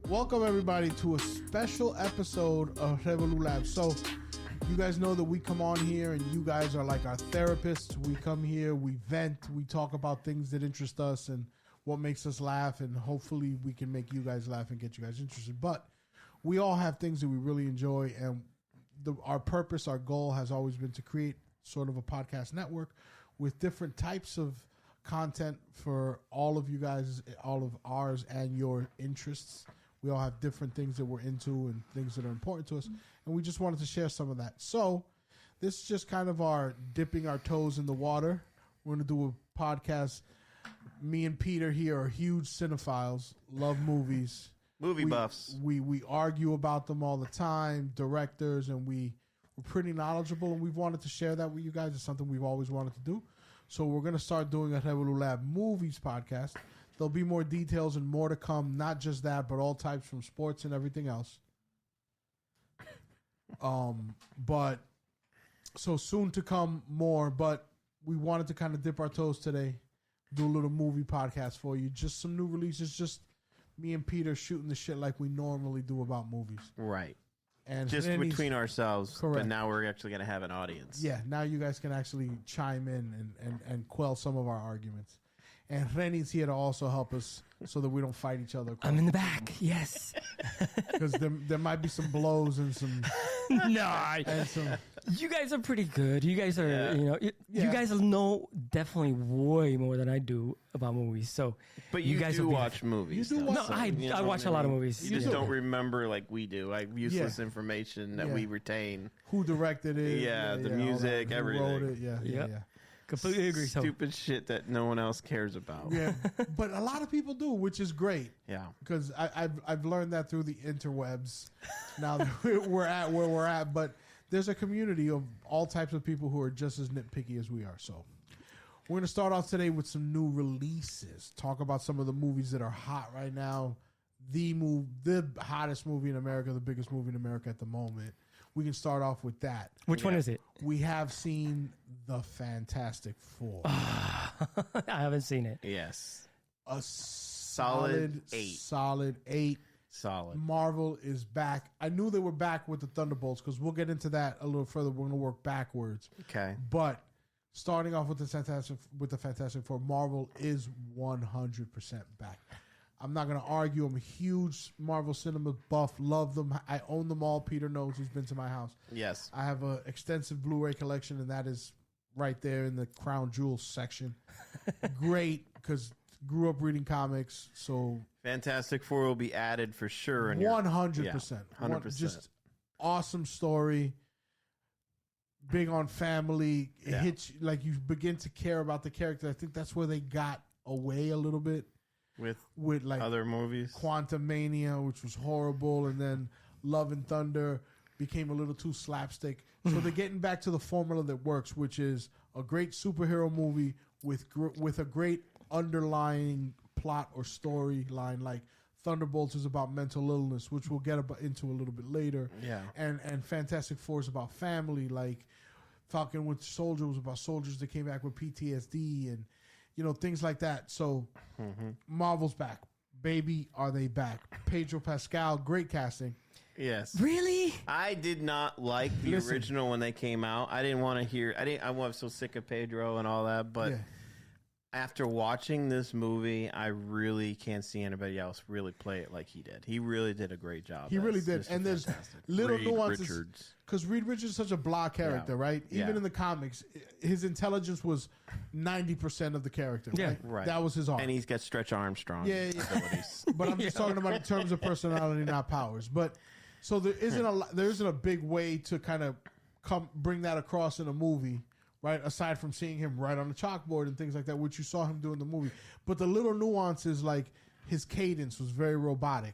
Welcome everybody to a special episode of Revolu Lab. So you guys know that we come on here and you guys are like our therapists. We come here, we vent, we talk about things that interest us and what makes us laugh, and hopefully we can make you guys laugh and get you guys interested. But we all have things that we really enjoy, and our purpose, our goal has always been to create sort of a podcast network with different types of content for all of you guys, all of ours and your interests. We all have different things that we're into and things that are important to us, and we just wanted to share some of that. So this is just kind of our dipping our toes in the water. We're going to do a podcast. Me and Peter here are huge cinephiles, love movies. Movie buffs. We argue about them all the time, directors, and we're pretty knowledgeable, and we've wanted to share that with you guys. It's something we've always wanted to do. So we're going to start doing a Revolu Lab movies podcast. There'll be more details and more to come. Not just that, but all types from sports and everything else. But so soon to come more. But we wanted to kind of dip our toes today, do a little movie podcast for you. Just some new releases. Just me and Peter shooting the shit like we normally do about movies. Right. And just between ourselves. Correct. But now we're actually going to have an audience. Yeah. Now you guys can actually chime in and quell some of our arguments. And Rennie's here to also help us so that we don't fight each other. I'm in the back, yes. Because there might be some blows and some... You guys are pretty good. You guys are, you guys know definitely way more than I do about movies. So, but you guys do watch movies. You do watch. No, I watch a lot of movies. You just don't remember like we do. Like useless information that we retain. Who directed it? The music, everything. Who wrote it? Yeah. Completely agree. Stupid shit that no one else cares about. Yeah, but a lot of people do, which is great. Yeah, because I've learned that through the interwebs. Now that we're at where we're at, but there's a community of all types of people who are just as nitpicky as we are. So we're going to start off today with some new releases. Talk about some of the movies that are hot right now. The hottest movie in America, the biggest movie in America at the moment. We can start off with that. Which one is it? We have seen The Fantastic Four. I haven't seen it. Yes. A solid 8. Solid 8. Solid. Marvel is back. I knew they were back with the Thunderbolts because we'll get into that a little further. We're going to work backwards. Okay. But starting off with the Fantastic Four, Marvel is 100% back. I'm not going to argue. I'm a huge Marvel Cinema buff. Love them. I own them all. Peter knows. He's been to my house. Yes. I have an extensive Blu-ray collection, and that is right there in the Crown Jewels section. Great, because grew up reading comics. So Fantastic Four will be added for sure. 100%. 100%. Just awesome story. Big on family. It hits you, like you begin to care about the character. I think that's where they got away a little bit. With like other movies, Quantumania, which was horrible, and then Love and Thunder became a little too slapstick. So they're getting back to the formula that works, which is a great superhero movie with a great underlying plot or storyline. Like Thunderbolts is about mental illness, which we'll get into a little bit later. Yeah, and Fantastic Four is about family. Like Falcon Winter Soldier was about soldiers that came back with PTSD and things like that. So Marvel's back. Baby, are they back? Pedro Pascal, great casting. Yes. Really? I did not like the original when they came out. I didn't want to hear. I was so sick of Pedro and all that. But after watching this movie, I really can't see anybody else really play it like he did. He really did a great job. He really did. And there's little nuances. Because Reed Richards is such a blah character, right? Even in the comics, his intelligence was 90% of the character. Right? That was his arm. And he's got Stretch Armstrong abilities. But I'm just talking about in terms of personality, not powers. But so there isn't a big way to kind of bring that across in a movie. Right, aside from seeing him right on the chalkboard and things like that, which you saw him do in the movie. But the little nuances, like his cadence was very robotic.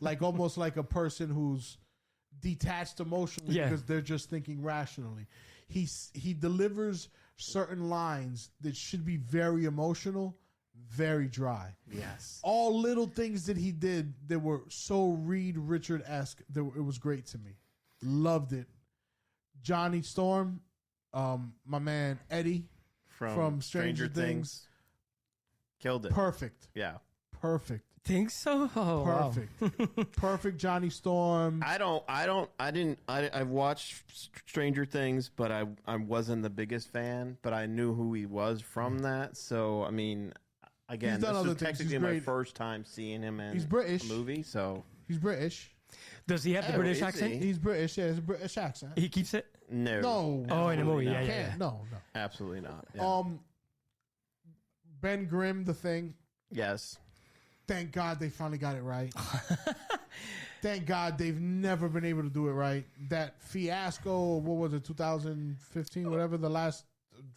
Like almost like a person who's detached emotionally because they're just thinking rationally. He delivers certain lines that should be very emotional, very dry. Yes. All little things that he did that were so Reed Richard-esque, it was great to me. Loved it. Johnny Storm, my man Eddie from Stranger Things. Killed it. Perfect. Yeah. perfect. Think so? Oh, Perfect. Wow. Perfect Johnny Storm. I've watched Stranger Things, but I wasn't the biggest fan, but I knew who he was from that. So, I mean, again, this was technically my first time seeing him in a movie, so. He's British. Does he have the British accent? He's British, yeah, it's a British accent. He keeps it? No. Oh, in the movie, not. yeah. No. Absolutely not. Yeah. Ben Grimm, The Thing. Yes. Thank God they finally got it right. Thank God they've never been able to do it right. That fiasco, what was it, 2015, whatever, the last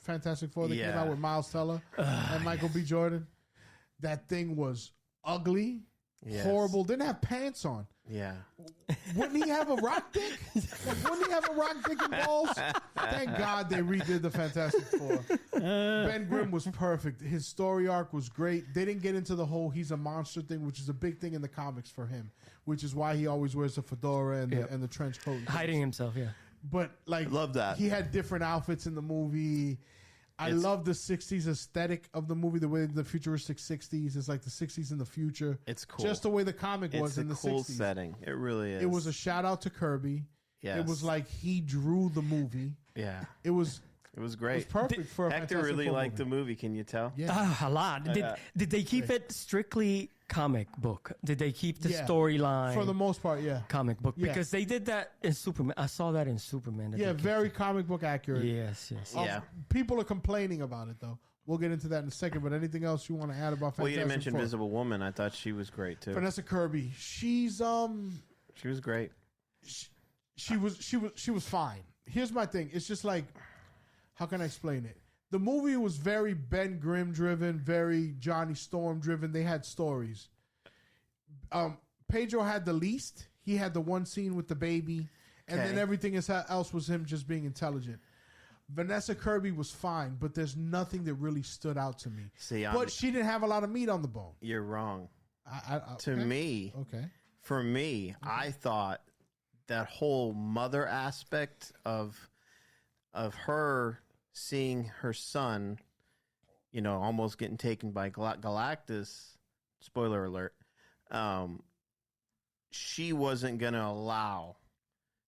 Fantastic Four that came out with Miles Teller and Michael B. Jordan. That thing was ugly, horrible. Didn't have pants on. Yeah. Wouldn't he have a rock dick? Wouldn't he have a rock dick and balls? Thank God they redid the Fantastic Four. Ben Grimm was perfect. His story arc was great. They didn't get into the whole he's a monster thing, which is a big thing in the comics for him, which is why he always wears the fedora and the trench coat. Hiding himself, yeah. But like, love that. He had different outfits in the movie. I love the 60s aesthetic of the movie, the way the futuristic 60s is like the 60s in the future. It's cool. Just the way the comic was in the 60s. It's a cool setting. It really is. It was a shout out to Kirby. Yes. It was like he drew the movie. Yeah. It was great. It was perfect for a Hector really liked the movie. Can you tell? Yeah. A lot. Did they keep it strictly comic book? Did they keep the storyline? For the most part, yeah. Comic book. Because they did that in Superman. I saw that in Superman. Yeah, very comic book accurate. Yes. Yeah. People are complaining about it, though. We'll get into that in a second, but anything else you want to add about Fantastic Four? Well, you didn't mention Invisible Woman. I thought she was great, too. Vanessa Kirby. She was great. She was fine. Here's my thing. It's just like, how can I explain it? The movie was very Ben Grimm driven, very Johnny Storm driven. They had stories. Pedro had the least. He had the one scene with the baby, and then everything else was him just being intelligent. Vanessa Kirby was fine, but there's nothing that really stood out to me. But she didn't have a lot of meat on the bone. You're wrong. To me, for me, I thought that whole mother aspect of her seeing her son, almost getting taken by Galactus, spoiler alert, she wasn't going to allow,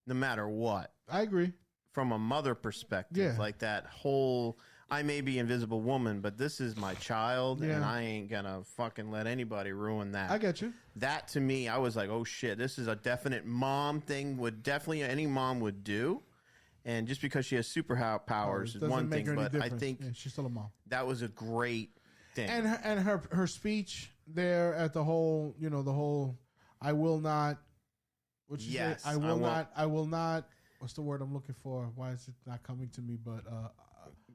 no matter what. I agree. From a mother perspective, like that whole, I may be Invisible Woman, but this is my child, and I ain't going to fucking let anybody ruin that. I get you. That, to me, I was like, oh, shit, this is a definite mom thing, any mom would do. And just because she has superpowers is one thing, but I think she's still a mom. That was a great thing. And her speech there at the whole, the whole, I will not. What she say? I will not. What's the word I'm looking for? Why is it not coming to me? But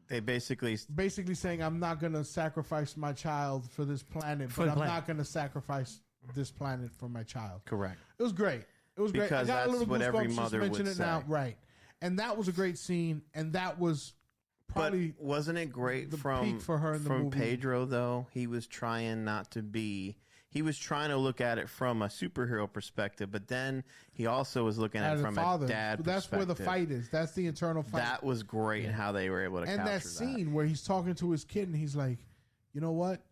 they basically saying I'm not going to sacrifice my child for this planet, but I'm not going to sacrifice this planet for my child. Correct. It was great. It was because great. I got that's a little what every goosebumps mother just would mention it say. now, right? And that was a great scene, and that was probably. But wasn't it great the from peak for her in the from movie. Pedro though? He was trying not to be. He was trying to look at it from a superhero perspective, but then he also was looking at it from a dad perspective. That's where the fight is. That's the internal fight. That was great in how they were able to capture that. And that scene where he's talking to his kid and he's like, you know what?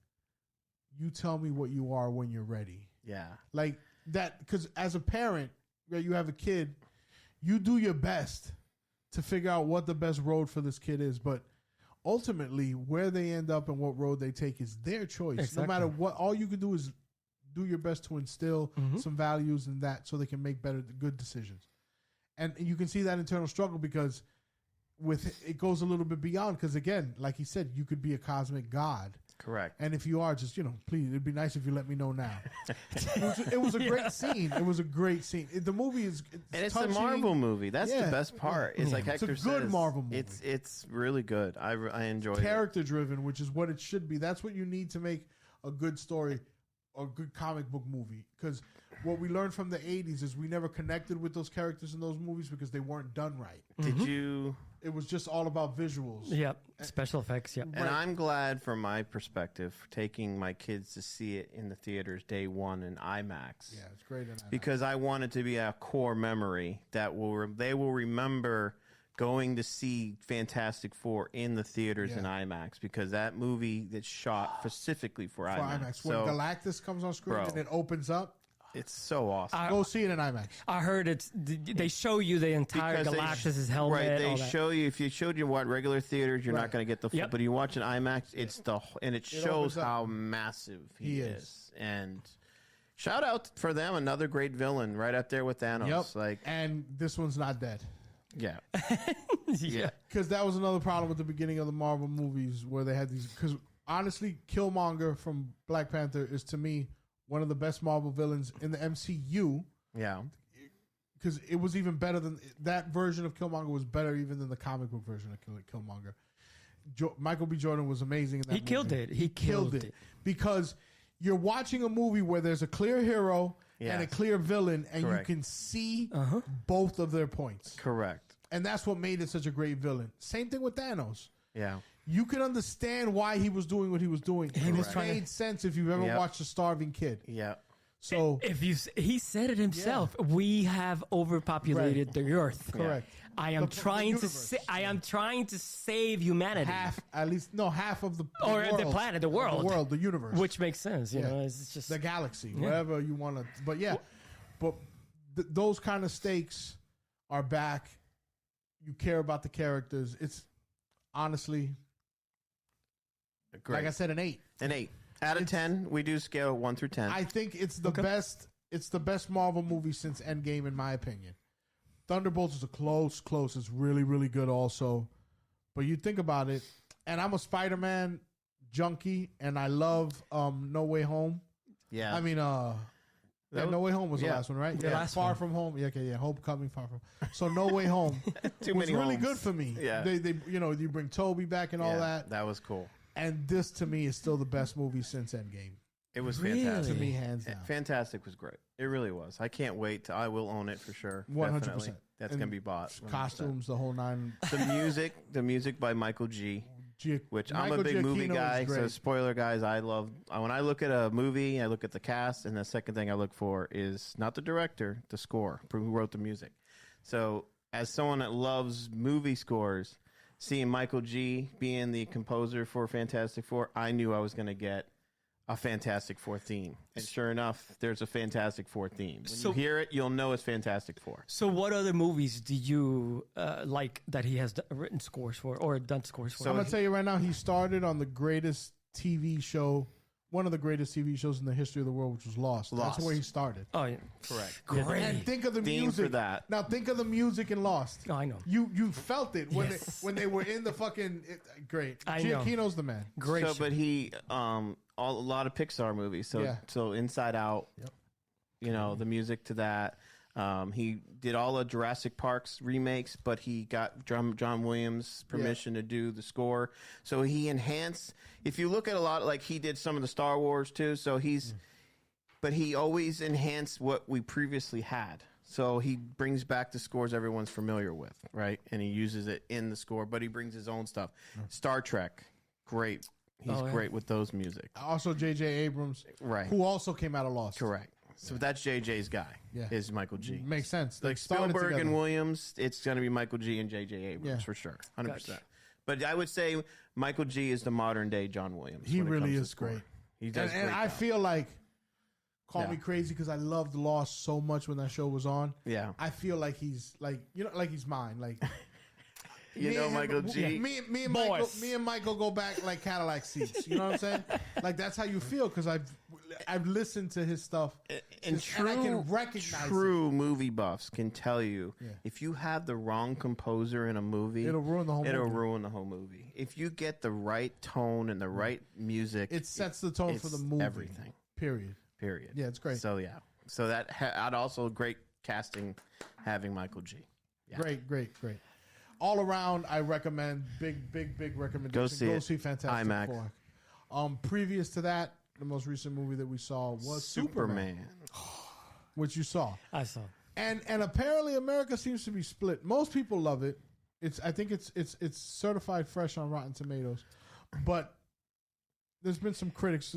You tell me what you are when you're ready. Yeah. Like that, because as a parent, where you have a kid, you do your best to figure out what the best road for this kid is, but ultimately where they end up and what road they take is their choice. Exactly. No matter what, all you can do is do your best to instill some values in that so they can make good decisions. And you can see that internal struggle because it goes a little bit beyond, because again, like he said, you could be a cosmic god. Correct. And if you are, just, please, it'd be nice if you let me know now. It was a great scene. It was a great scene. The movie is it's touching. a Marvel movie. That's the best part. It's like Hector it's a good says, Marvel movie. It's really good. I enjoyed it. Character driven, which is what it should be. That's what you need to make a good story, a good comic book movie. Because what we learned from the 80s is we never connected with those characters in those movies because they weren't done right. Did you? It was just all about visuals. Yep. Special effects. Yep. And I'm glad, from my perspective, for taking my kids to see it in the theaters day one in IMAX. Yeah, it's great in IMAX. Because I want it to be a core memory that they will remember going to see Fantastic Four in the theaters in IMAX, because that movie that's shot specifically for IMAX. When Galactus comes on screen and it opens up, it's so awesome. Go see it in IMAX. I heard they show you the entire Galactus' helmet. Right, they show you. If you showed you what regular theaters, you're not going to get the full. But you watch an IMAX, it's and it shows how massive he is. And shout out for them, another great villain right up there with Thanos. And this one's not dead. Yeah. Yeah. Because that was another problem with the beginning of the Marvel movies, where they had these. Because honestly, Killmonger from Black Panther is, to me, one of the best Marvel villains in the MCU. Yeah. Because it was even better than that version of Killmonger was better even than the comic book version of Killmonger. Michael B. Jordan was amazing in that movie. He killed it. Because you're watching a movie where there's a clear hero and a clear villain, and you can see both of their points. Correct. And that's what made it such a great villain. Same thing with Thanos. Yeah. You can understand why he was doing what he was doing. And it made sense if you've ever watched A Starving Kid. Yeah. So he said it himself. We have overpopulated the earth. Correct. I am trying to save humanity. Half of the the planet, the world, the universe, which makes sense. You know, it's just the galaxy, wherever you want to. But those kind of stakes are back. You care about the characters. It's honestly, like I said, an 8. An 8 out of 10. We do scale 1 through 10. I think it's the best. It's the best Marvel movie since Endgame, in my opinion. Thunderbolts is a close. It's really, really good also. But you think about it, and I'm a Spider-Man junkie, and I love No Way Home. Yeah. I mean, No Way Home was the last one, right? Yeah. Far From Home. Yeah, okay, Homecoming, Far From. So No Way Home was really good for me. Yeah. They you bring Toby back and all that. That was cool. And this, to me, is still the best movie since Endgame. It was fantastic. To me, hands down. Fantastic was great. It really was. I can't wait. I will own it for sure. 100%. That's going to be bought. 100%. Costumes, the whole 9. The music by Michael G. Which I'm a big Giacchino movie guy. So spoiler, guys, I love when I look at a movie, I look at the cast, and the second thing I look for is not the director, the score, who wrote the music. So as someone that loves movie scores, seeing Michael G. being the composer for Fantastic Four, I knew I was going to get a Fantastic Four theme. And sure enough, there's a Fantastic Four theme. When you hear it, you'll know it's Fantastic Four. So what other movies do you like that he has written scores for or done scores for? So I'm going to tell you right now, he started on the greatest TV show, one of the greatest TV shows in the history of the world, which was Lost. That's where he started. Oh, yeah. Correct. Great. And think of the Theme music. for that. Now think of the music in Lost. Oh, I know. You felt it when they were in the fucking... great. Giacchino's the man. Great. But he... a lot of Pixar movies. So Inside Out, the music to that. He did all of Jurassic Park's remakes, but he got John Williams' permission to do the score. So he enhanced. If you look at a lot, like he did some of the Star Wars too. So but he always enhanced what we previously had. So he brings back the scores everyone's familiar with, right? And he uses it in the score, but he brings his own stuff. Star Trek, great. He's great with those music. Also, J.J. Abrams, who also came out of Lost. Correct. So that's J.J.'s guy. Is Michael G. Makes sense. Like Spielberg and Williams, it's going to be Michael G. and J.J. Abrams for sure, 100%. Gotcha. But I would say Michael G. is the modern day John Williams. He really is great. He does great. And I feel like, call me crazy because I loved Lost so much when that show was on. Yeah. I feel like he's like he's mine. Like. Michael G. Me and Michael go back like Cadillac seats. You know what I'm saying? Like that's how you feel because I've listened to his stuff and I can recognize true movie buffs can tell you if you have the wrong composer in a movie, it'll ruin the whole movie. If you get the right tone and the right music, it sets the tone for the movie. Everything. Period. Yeah, it's great. So so that I'd also great casting having Michael G. Yeah. Great. All around, I recommend big recommendation. Go see Fantastic IMAX. Four. Previous to that, the most recent movie that we saw was Superman, which you saw. I saw. And apparently America seems to be split. Most people love it. I think it's certified fresh on Rotten Tomatoes, but there's been some critics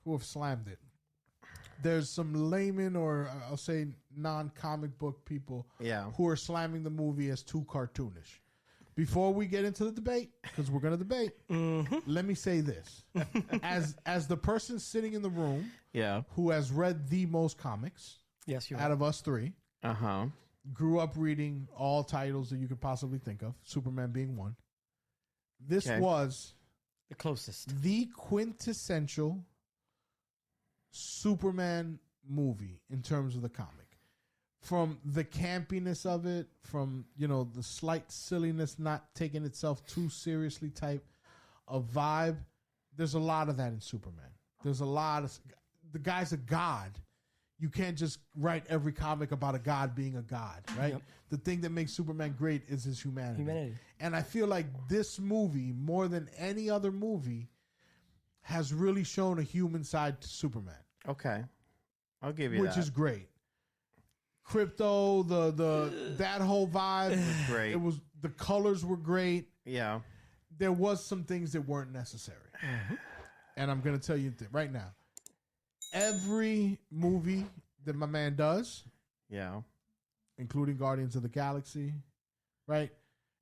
who have slammed it. There's some layman or I'll say non-comic book people who are slamming the movie as too cartoonish. Before we get into the debate, because we're going to debate, let me say this. As the person sitting in the room who has read the most comics out of us three, grew up reading all titles that you could possibly think of, Superman being one, this was the closest. The quintessential Superman movie in terms of the comic. From the campiness of it, from, the slight silliness, not taking itself too seriously type of vibe. There's a lot of that in Superman. There's a lot of... The guy's a god. You can't just write every comic about a god being a god, right? Yep. The thing that makes Superman great is his humanity. And I feel like this movie, more than any other movie, has really shown a human side to Superman. Okay. I'll give you that. Which is great. Crypto, that whole vibe was great. The colors were great. Yeah. There was some things that weren't necessary. And I'm going to tell you right now. Every movie that my man does, including Guardians of the Galaxy, right?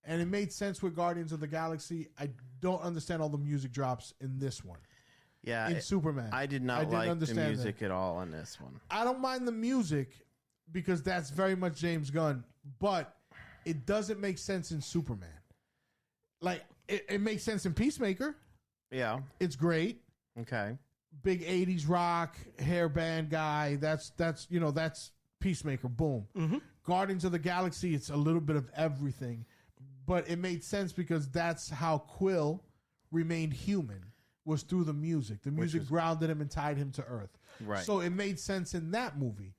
And it made sense with Guardians of the Galaxy. I don't understand all the music drops in this one. Yeah. In Superman. I did not like the music at all in this one. I don't mind the music because that's very much James Gunn, but it doesn't make sense in Superman. Like, it makes sense in Peacemaker. Yeah. It's great. Okay. Big 80s rock, hairband guy. That's Peacemaker. Boom. Mm-hmm. Guardians of the Galaxy, it's a little bit of everything. But it made sense because that's how Quill remained human, was through the music. The music grounded him and tied him to Earth. Right. So it made sense in that movie.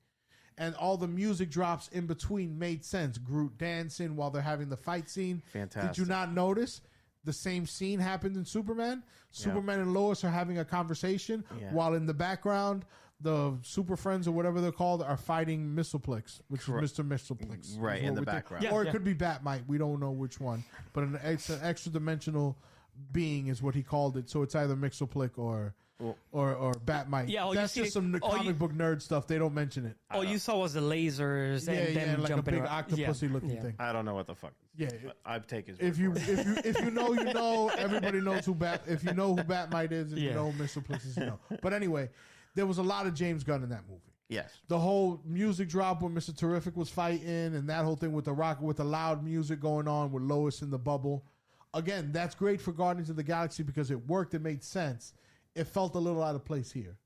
And all the music drops in between made sense. Groot dancing while they're having the fight scene. Fantastic. Did you not notice? The same scene happened in Superman. Superman and Lois are having a conversation while in the background, the Super Friends or whatever they're called are fighting Mistleplex, which is Mr. Mistleplex. Right, in the background. Or it could be Batmite. We don't know which one. But it's an extra dimensional being is what he called it. So it's either Mixoplex or Batmite. Yeah, that's just some comic book nerd stuff. They don't mention it. All you saw was the lasers and them like jumping a big octopusy looking thing. I don't know what the fuck. I'd take his. If you know, you know. Everybody knows who If you know who Batmite is, and you know who Mr. Plex is, you know. But anyway, there was a lot of James Gunn in that movie. Yes. The whole music drop when Mr. Terrific was fighting, and that whole thing with the rock with the loud music going on with Lois in the bubble. Again, that's great for Guardians of the Galaxy because it worked. It made sense. It felt a little out of place here.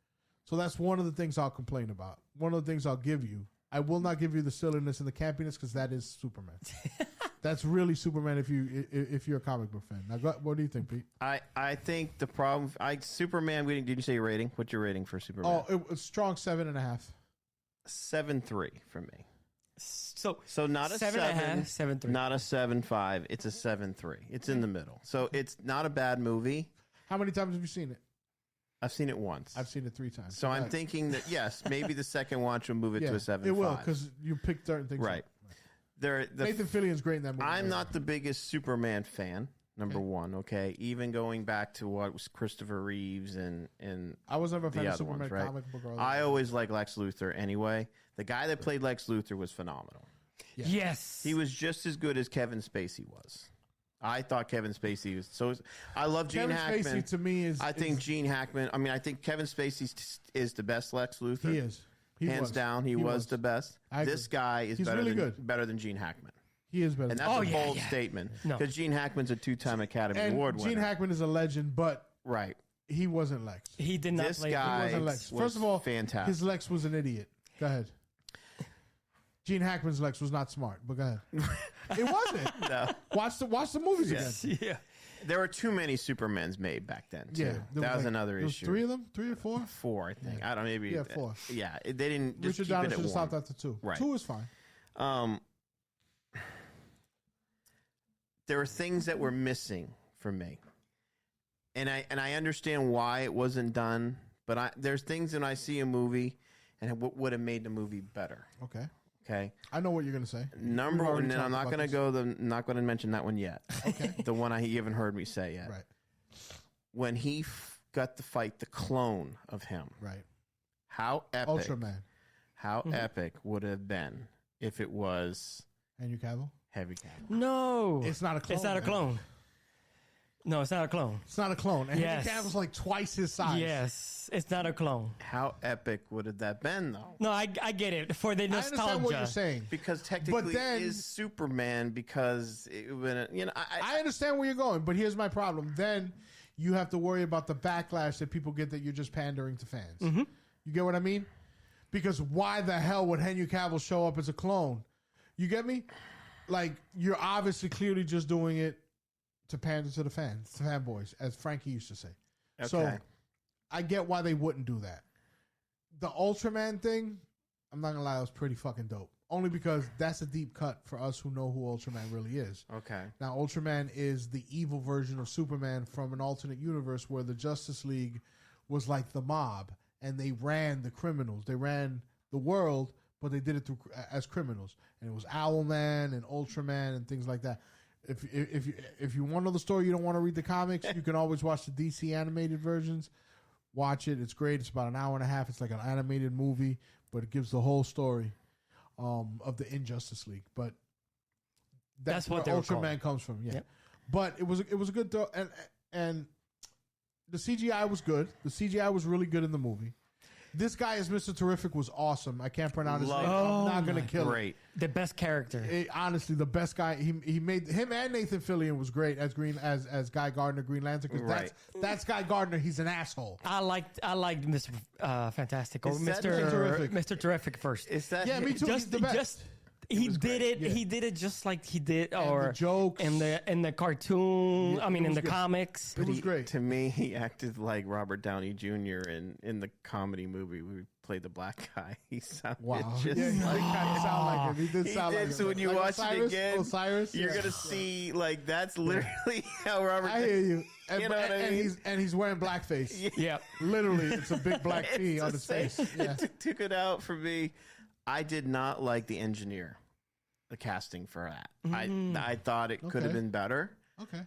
So that's one of the things I'll complain about. One of the things I'll give you. I will not give you the silliness and the campiness because that is Superman. That's really Superman if you're a comic book fan. Now, what do you think, Pete? I think the problem... Superman, did you say your rating? What's your rating for Superman? Oh, it was strong 7.5. 7.3 for me. So not a 7.5, 7.3. Not a 7.5. It's a 7.3. It's in the middle. So it's not a bad movie. How many times have you seen it? I've seen it once. I've seen it 3 times. So I'm thinking that, yes, maybe the second watch will move it to a 7.5. It will, because you pick certain things. Right. Nathan Fillion's great in that movie. I'm not the biggest Superman fan, number one, okay? Even going back to what was Christopher Reeves and I was never a fan of Superman comic book. I always liked Lex Luthor anyway. The guy that played Lex Luthor was phenomenal. Yeah. Yes. He was just as good as Kevin Spacey was. I thought Kevin Spacey was so. I love Gene Hackman. Kevin Spacey to me is. I think Gene Hackman. I mean, I think Kevin Spacey is the best Lex Luthor. He is. Hands down, he was the best. This guy is better than Gene Hackman. He is better. And that's a bold statement because Gene Hackman's a 2-time Academy Award winner. Gene Hackman is a legend, but right, he wasn't Lex. He did not. This guy he wasn't Lex. First of all, fantastic. His Lex was an idiot. Go ahead. Gene Hackman's Lex was not smart, but go ahead. It wasn't. No. Watch the movies again. Yeah. There were too many Supermans made back then, too. Yeah, that was another issue. 3 of them? 3 or 4? 4, I think. I don't know, maybe. Yeah, 4. Yeah, they didn't just Richard keep Donner it at should have 1. stopped after 2. Right. 2 is fine. There were things that were missing for me. And I understand why it wasn't done, but there's things when I see a movie and what would have made the movie better. Okay. I know what you're going to say. Number one, and I'm not going to not going to mention that one yet. Okay. The one you haven't heard me say yet. Right. When he got to fight the clone of him. Right. How epic. Ultraman. How epic would it have been if it was Henry Cavill? Heavy Cavill. No, It's not a clone. It's not a clone. No, it's not a clone. It's not a clone. And Yes. Henry Cavill's like twice his size. Yes, it's not a clone. How epic would have that been, though? No, I get it for the I nostalgia. understand what you're saying. Because technically, But then- it is Superman. Because I understand where you're going, but here's my problem. Then you have to worry about the backlash that people get that you're just pandering to fans. Mm-hmm. You get what I mean? Because why the hell would Henry Cavill show up as a clone? You get me? Like, you're obviously clearly just doing it to pander to the fans, to fanboys, as Frankie used to say. Okay. So I get why they wouldn't do that. The Ultraman thing, I'm not gonna lie, it was pretty fucking dope. Only because that's a deep cut for us who know who Ultraman really is. Okay. Now, Ultraman is the evil version of Superman from an alternate universe where the Justice League was like the mob, and they ran the criminals. They ran the world, but they did it through as criminals. And it was Owlman and Ultraman and things like that. If you want to know the story, you don't want to read the comics, you can always watch the DC animated versions. Watch it. It's great. It's about an hour and a half. It's like an animated movie, but it gives the whole story of the Injustice League. But that's what where they were Ultraman comes from. Yeah. Yep. But it was a good throw, and the CGI was good. The CGI was really good in the movie. This guy as Mr. Terrific was awesome. I can't pronounce his name. I'm not gonna kill Great. it. The best character. Honestly, the best guy. He made him, and Nathan Fillion was great as as Guy Gardner, Green Lantern. Because that's Guy Gardner. He's an asshole. I liked Mr. Fantastic or Is that Mr. Terrific first. Is that Yeah, me too. He's the best. He did it. Yeah. He did it just like he did, And or the jokes. in the cartoon. Yeah, I mean, it in was the good. comics. It was great. To me, he acted like Robert Downey Jr. in the comedy movie we played the black guy. He sounded Wow. just Yeah, he like did kind of sound like him. He did he sound did. like him. So when you Like watch Osiris, it again, Osiris, you're yeah. gonna see like that's literally how Robert. I hear you. And, You know what I mean? he's wearing blackface. Yeah. Literally, it's a big black It's T on the his same. face. Yeah. It took it out for me. I did not like the engineer, the casting for that. I thought it could have Okay. been better. Okay.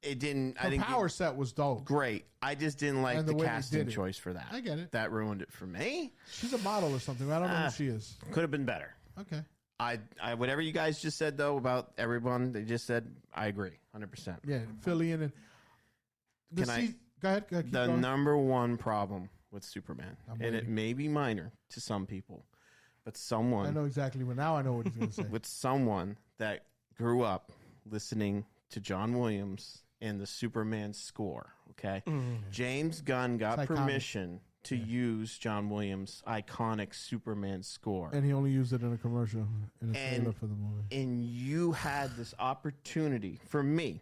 It didn't. I The didn't. power set was dope. Great. I just didn't like And the the way they casting did it. choice for that. I get it. That ruined it for me. She's a model or something. I don't know who she is. Could have been better. Okay. I whatever you guys just said though about everyone they just said, I agree 100%. Yeah, Fillion and Can I- Go ahead. Keep The going. number one problem with Superman, I'm and it waiting. may be minor to some people, but I someone know exactly what. Now I know what he's going to say. with someone that grew up listening to John Williams and the Superman score, okay? James Gunn got It's iconic. permission to use John Williams' iconic Superman score. And he only used it in a commercial, in a And- trailer for the movie. And you had this opportunity for me.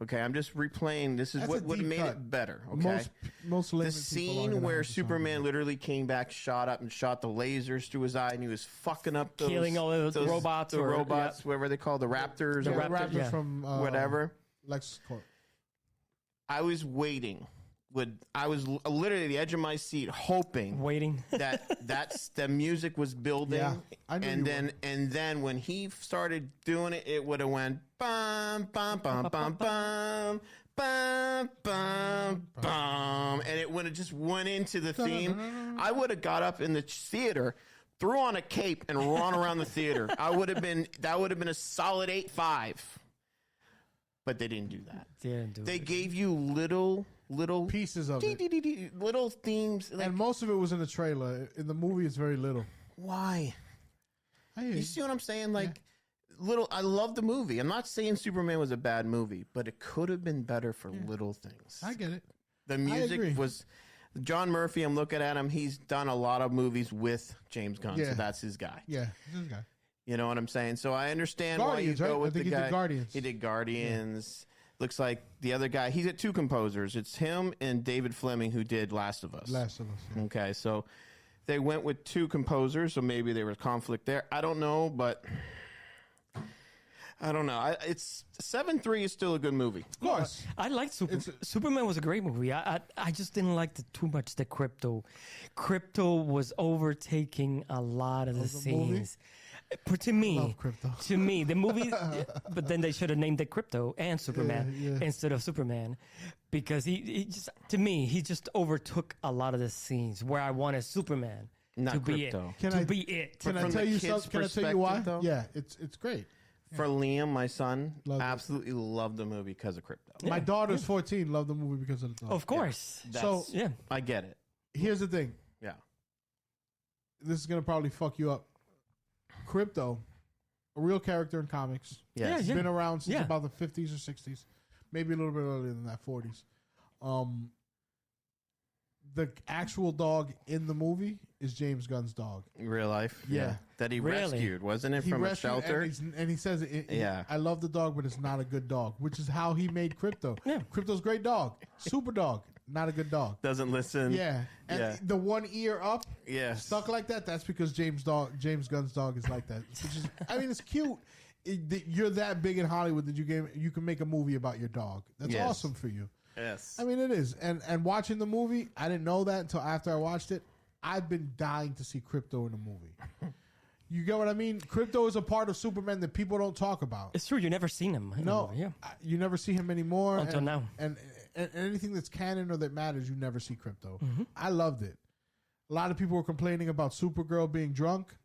Okay, I'm just replaying. This is That's what a would have deep made cut. it better. Okay, Most the layman people aren't scene gonna where have the time. Superman literally came back, shot up, and shot the lasers through his eye, and he was fucking up those, Killing all those robots the or- robots, whatever they call the Raptors, Yeah, or the Raptor, Raptors yeah. from whatever. LexCorp. I was waiting. I was literally at the edge of my seat, hoping Waiting. that's the music was building, Yeah, I knew you and then when he started doing it, it would have went bum bum bum bum bum bum bum bum, and it would have just went into the theme. I would have got up in the theater, threw on a cape, and run around the theater. That would have been a solid 8.5. But they didn't do that. They gave you little Pieces of it. little themes. Like, And most of it was in the trailer. In the movie, it's very little. why? I hear You you. see what I'm saying? Like, little. I love the movie. I'm not saying Superman was a bad movie, but it could have been better for little things. I get it. The agree. music was. John Murphy, I'm looking at him. He's done a lot of movies with James Gunn, Yeah. so that's his guy. Yeah, this guy. You know what I'm saying? So I understand Guardians, why you go right? I with think the he did guy. Guardians. He did Guardians. Looks like the other guy. He's at two composers. It's him and David Fleming who did Last of Us. Last of Us. Yeah. Okay, so they went with two composers, so maybe there was conflict there. I don't know, but I don't know. It's 7-3 is still a good movie. Of course. I liked Superman was a great movie. I just didn't like too much the crypto. Crypto was overtaking a lot of the the movie? scenes. To me, Love Crypto. to me, the movie, but then they should have named it Crypto and Superman Yeah. instead of Superman, because he just, to me, he just overtook a lot of the scenes where I wanted Superman Not to be Crypto. it. To be it. Can I From tell the you kid's something? Can I tell you why? perspective, though? Yeah, it's great. For Liam, my son, Loved it. absolutely loved the movie because of Crypto. My daughter's 14, loved the movie because of the dog. Of course. So Yeah. I get it. here's the thing. Yeah. This is gonna probably fuck you up. Crypto, a real character in comics. Yes. Yeah. Been around since Yeah. about the 50s or 60s, maybe a little bit earlier than that, 40s. The actual dog in the movie is James Gunn's dog. In real life. Yeah. That he Really? rescued, wasn't it, He from a rescued, shelter? and he says, Yeah. I love the dog, but it's not a good dog, which is how he made Crypto. Yeah. Crypto's a great dog, super dog, not a good dog. Doesn't listen. Yeah, and Yeah. the one ear up, Yes. stuck like that. That's because James Gunn's dog is like that. Which is, I mean, it's cute. You're that big in Hollywood that you can make a movie about your dog. That's Yes. awesome for you. Yes. I mean, it is. And watching the movie, I didn't know that until after I watched it. I've been dying to see Crypto in a movie. You get what I mean? Crypto is a part of Superman that people don't talk about. It's true. You never seen him. No, Yeah. you never see him anymore Until now. And anything that's canon or that matters, you never see Crypto. Mm-hmm. I loved it. A lot of people were complaining about Supergirl being drunk.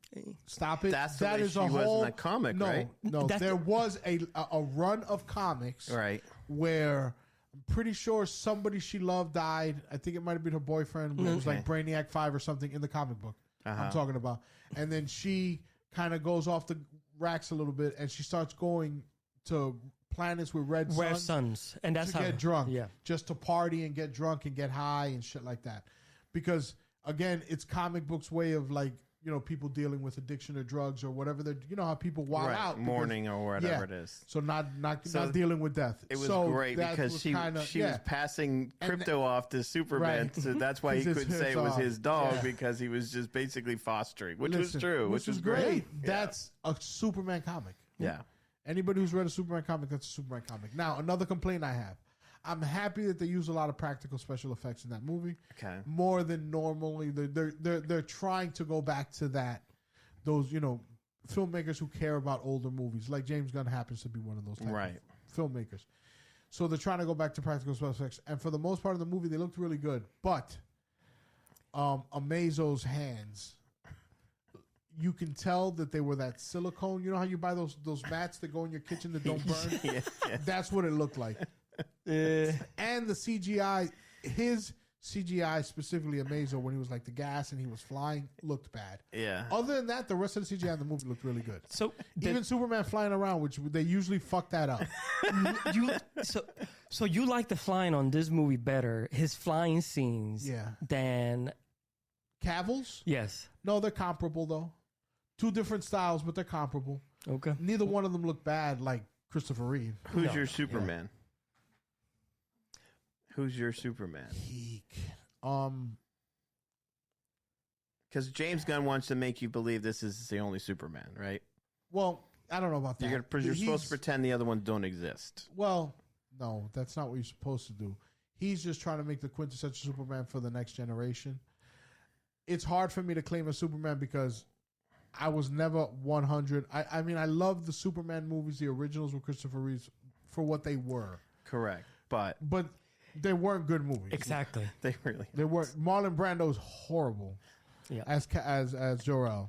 Stop it. That's the that way is she a was in whole the comic, no, right? No, That's- there was a run of comics Right. where I'm pretty sure somebody she loved died. I think it might have been her boyfriend. It was like Brainiac 5 or something in the comic book I'm talking about. And then she kind of goes off the racks a little bit and she starts going to planets with red Rare suns sons, and that's to how get drunk. Yeah. Just to party and get drunk and get high and shit like that. Because, again, it's comic books' way of like, you know, people dealing with addiction or drugs or whatever. They're, you know how people wild Right. out. because- Mourning or whatever it is. So not So dealing with death. It was So great that because was she kinda- she yeah. was passing Crypto off to Superman, Right. so that's why he 'Cause it's couldn't say his it was dog. his dog Yeah. because he was just basically fostering, which Listen, was true, which was great. Yeah. That's a Superman comic. Yeah. Anybody who's read a Superman comic, that's a Superman comic. Now, another complaint I have. I'm happy that they use a lot of practical special effects in that movie. Okay. More than normally. They're trying to go back to that. Those, you know, filmmakers who care about older movies. Like James Gunn happens to be one of those type Right. of filmmakers. So they're trying to go back to practical special effects. And for the most part of the movie, they looked really good. But Amazo's hands, you can tell that they were that silicone. You know how you buy those mats that go in your kitchen that don't burn? Yeah. That's what it looked like. And the CGI, his CGI, specifically Amazo, when he was like the gas and he was flying, looked bad. Yeah. Other than that, the rest of the CGI in the movie looked really good. So Even Superman flying around, which they usually fuck that up. so you like the flying on this movie better, his flying scenes, Yeah. than Cavill's? yes. No, they're comparable though. Two different styles, but they're comparable. Okay. Neither one of them look bad like Christopher Reeve. Who's your Superman? Who's your Superman? Peak. Because James Gunn wants to make you believe this is the only Superman, right? Well, I don't know about that. You're supposed He's- to pretend the other ones don't exist. Well, no, that's not what you're supposed to do. He's just trying to make the quintessential Superman for the next generation. It's hard for me to claim a Superman because I was never 100. I mean, I love the Superman movies, the originals with Christopher Reeve, for what they were. Correct. But they weren't good movies. Exactly. they really They were. Marlon Brando is horrible Yeah. as Jor-El.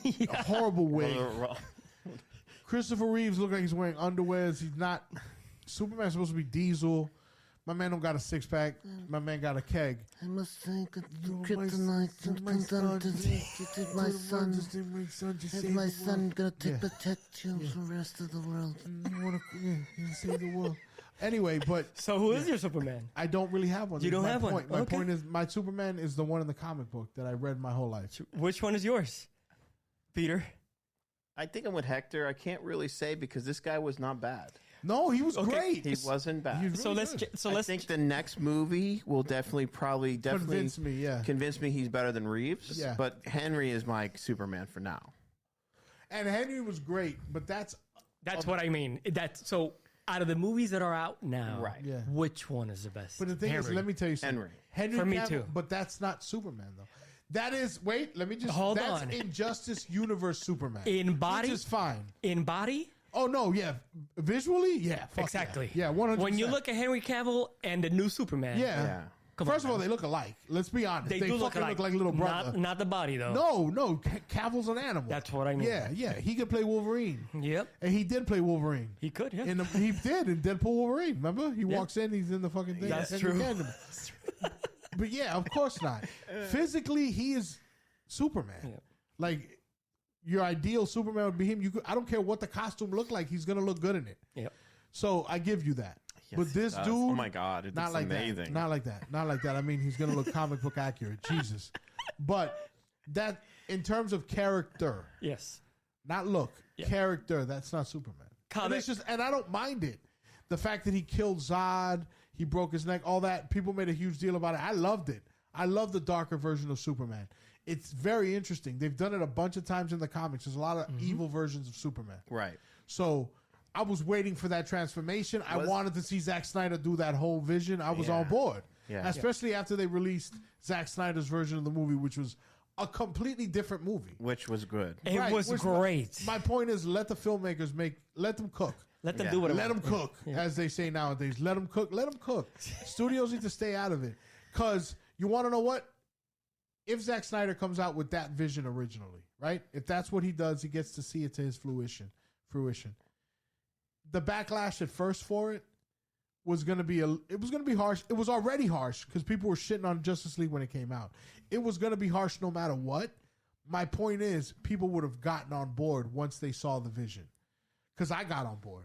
A horrible wig. Christopher Reeves looked like he's wearing underwears. He's not. Superman's supposed to be Diesel. My man don't got a six pack. My man got a keg. I must thank the kryptonite and condemn to my son. Is my son gonna protect you from the rest of the world? You want to save the world. Anyway, but So who is your Superman? I don't really have one. You don't My have one? point. My Okay. point is, my Superman is the one in the comic book that I read my whole life. Which one is yours, Peter? I think I'm with Hector. I can't really say because this guy was not bad. No, he was Okay. great. He wasn't bad. He was So really let's good. so I let's think the next movie will definitely Convince me, yeah. convince me he's better than Reeves. Yeah. But Henry is my Superman for now. And Henry was great, but that's what I mean. That's so out of the movies that are out now, Right. Yeah. which one is the best? But the thing is, Henry. let me tell you something. Henry. For me Cavill, too. But that's not Superman though. That is let me just Hold that's on. Injustice Universe Superman. In body? Which is fine. in body. Oh no, yeah. Visually, yeah. Fuck Exactly. Yeah, 100%. When you look at Henry Cavill and the new Superman, Yeah. Yeah. First of all, they look alike. Let's be honest. They They do fucking look look alike. like little brother. Not the body though. No. Cavill's an animal. That's what I mean. Yeah. He could play Wolverine. Yep. And he did play Wolverine. He could. Yeah. He did in Deadpool Wolverine. Remember? He walks in, he's in the fucking thing. That's and true. you can him. But yeah, of course not. Physically, he is Superman. Yeah. Like your ideal Superman would be him. I don't care what the costume looked like. He's gonna look good in it. Yep. So I give you that. Yes, but this it does. dude, oh my god, it's not like amazing. that. Not like that. Not like that. I mean, he's gonna look comic book accurate. Jesus. But that in terms of character, Yes. not look, character. That's not Superman. And it's just, and I don't mind it. The fact that he killed Zod, he broke his neck, all that. People made a huge deal about it. I loved it. I love the darker version of Superman. It's very interesting. They've done it a bunch of times in the comics. There's a lot of evil versions of Superman. Right. So I was waiting for that transformation. I wanted to see Zack Snyder do that whole vision. I was on board. Yeah. Especially after they released Zack Snyder's version of the movie, which was a completely different movie. Which was good. It was great. My point is, let the filmmakers let them cook. Let them do whatever. Let them cook, as they say nowadays. Let them cook. Let them cook. Studios need to stay out of it. Because you want to know what? If Zack Snyder comes out with that vision originally, right? If that's what he does, he gets to see it to his fruition. The backlash at first for it was going to be harsh. It was already harsh because people were shitting on Justice League when it came out. It was going to be harsh no matter what. My point is, people would have gotten on board once they saw the vision. Because I got on board.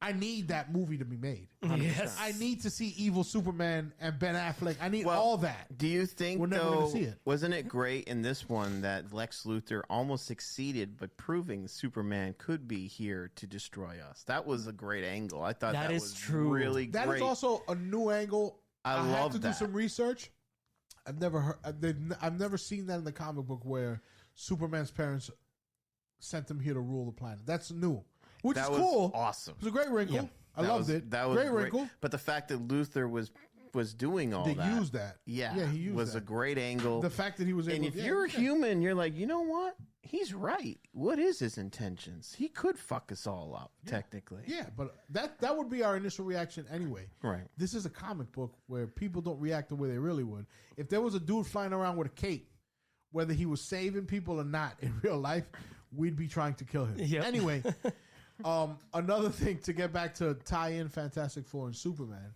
I need that movie to be made. 100%. Yes. I need to see evil Superman and Ben Affleck. I need all that. Do you think, We're never though, gonna see it. wasn't it great in this one that Lex Luthor almost succeeded by proving Superman could be here to destroy us? That was a great angle. I thought that is was true. really great. That is also a new angle. I have love to that. do some research. I've never seen that in the comic book where Superman's parents sent him here to rule the planet. That's new, which That is was cool. awesome. It was a great wrinkle. Yeah. I loved it. That was great wrinkle. But the fact that Luthor was doing all They that, used that. yeah, he used was that. a great angle. The fact that he was able. And if you're human, you're like, you know what? He's right. What is his intentions? He could fuck us all up, technically. yeah, but that would be our initial reaction anyway. Right. This is a comic book where people don't react the way they really would. If there was a dude flying around with a cape, whether he was saving people or not in real life, we'd be trying to kill him. Yep. Anyway, another thing to get back to tie in Fantastic Four and Superman.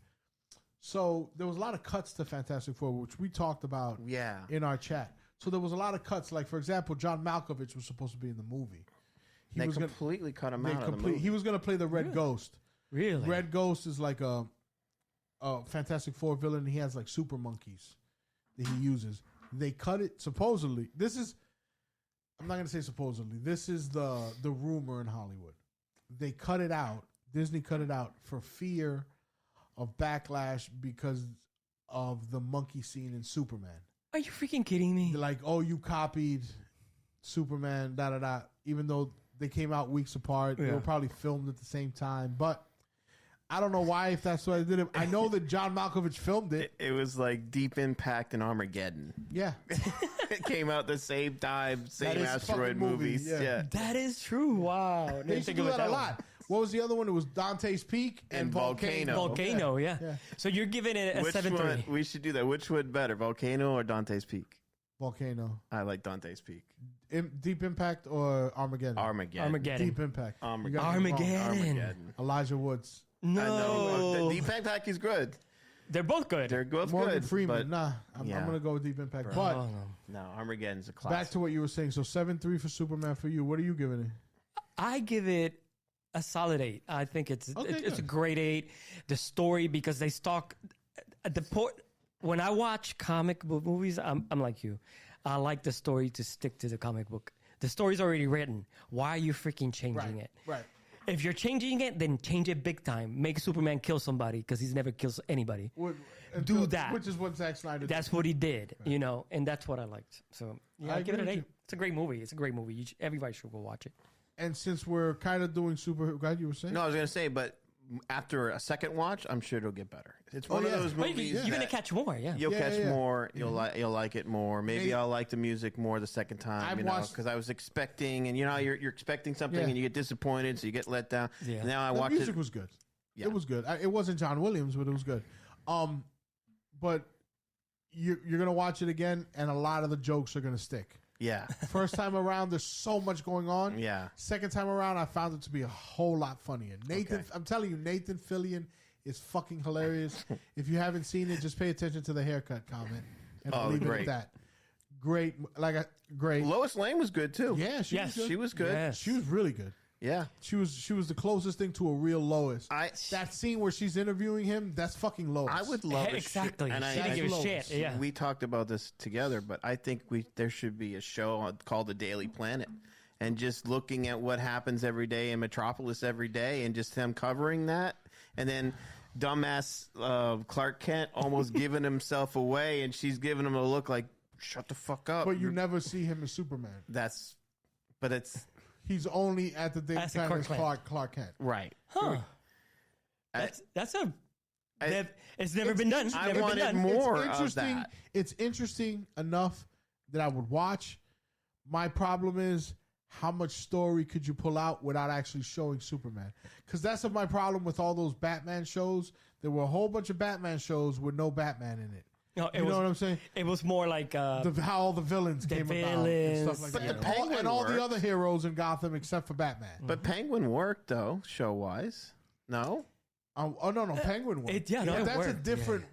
So there was a lot of cuts to Fantastic Four, which we talked about in our chat. So there was a lot of cuts. Like, for example, John Malkovich was supposed to be in the movie. They completely cut him out of the movie. He was going to play the Red Ghost. Really? Red Ghost is like a Fantastic Four villain. He has like super monkeys that he uses. They cut it supposedly. I'm not going to say supposedly. This is the rumor in Hollywood. They cut it out. Disney cut it out for fear of backlash because of the monkey scene in Superman. Are you freaking kidding me? They're like, oh, you copied Superman, da-da-da. Even though they came out weeks apart. They were probably filmed at the same time. But I don't know why, if that's why they did it. I know that John Malkovich filmed it. It was like Deep Impact and Armageddon. Yeah. It came out the same time, same is asteroid fucking movie, movies. yeah. Yeah. That is true. Wow. They used to do that a lot. What was the other one? It was Dante's Peak and Volcano. Volcano, yeah. So you're giving it a Which 7-3. one? We should do that. Which one better, Volcano or Dante's Peak? Volcano. I like Dante's Peak. Deep Impact or Armageddon? Armageddon. Deep Impact. Armageddon. You got it wrong. Armageddon. Elijah Woods. No. I know. The Deep Impact is good. They're both good. They're both Morgan good. Freeman. but I'm going to go with Deep Impact. But Oh, no. no, Armageddon's a classic. back to what you were saying. So 7-3 for Superman for you. What are you giving it? I give it a solid 8. I think it's a great 8. The story, because they stalk at the point when I watch comic book movies, I'm like you. I like the story to stick to the comic book. The story's already written. Why are you freaking changing it? Right. If you're changing it, then change it big time. Make Superman kill somebody because he's never kills anybody. Do that. Which is what Zack Snyder did. That's what he did, you know, and that's what I liked. So yeah, I give it an agree 8. with you. It's a great movie. It's a great movie. Everybody should go watch it. And since we're kind of doing super... Glad you were saying? No, I was going to say, but after a second watch, I'm sure it'll get better. It's one of those But movies you're gonna catch more, yeah. You'll catch yeah. more. You'll like it more. Maybe I'll like the music more the second time. I've You know, watched- because I was expecting, and you're expecting something, Yeah. and you get disappointed, so you get let down. Yeah. Now I The watched music it. was good. Yeah. It was good. It wasn't John Williams, but it was good. But you're gonna watch it again, and a lot of the jokes are gonna stick. Yeah. First time around, there's so much going on. Yeah. Second time around, I found it to be a whole lot funnier. Nathan, I'm telling you, Nathan Fillion is fucking hilarious. If you haven't seen it, just pay attention to the haircut comment and I'll leave it at that. Great, great. Lois Lane was good too. Yeah, she was good. She was good. Yes. She was really good. Yeah. She was the closest thing to a real Lois. That scene where she's interviewing him, that's fucking Lois. I would love exactly. And she didn't give a shit. Yeah. We talked about this together, but I think there should be a show called The Daily Planet, and just looking at what happens every day in Metropolis every day, and just them covering that, and then dumbass Clark Kent almost giving himself away, and she's giving him a look like, shut the fuck up. But you never see him as Superman. He's only at the Daily Planet as Clark Kent. Right. Huh. It's never been done. I wanted more of that. It's interesting enough that I would watch. My problem is, how much story could you pull out without actually showing Superman? Because that's my problem with all those Batman shows. There were a whole bunch of Batman shows with no Batman in it. No, you know what I'm saying? It was more like how all the villains came about and stuff like that. The Penguin and all the other heroes in Gotham except for Batman. But Penguin worked though, show wise. No. No, Penguin worked. That's worked. A different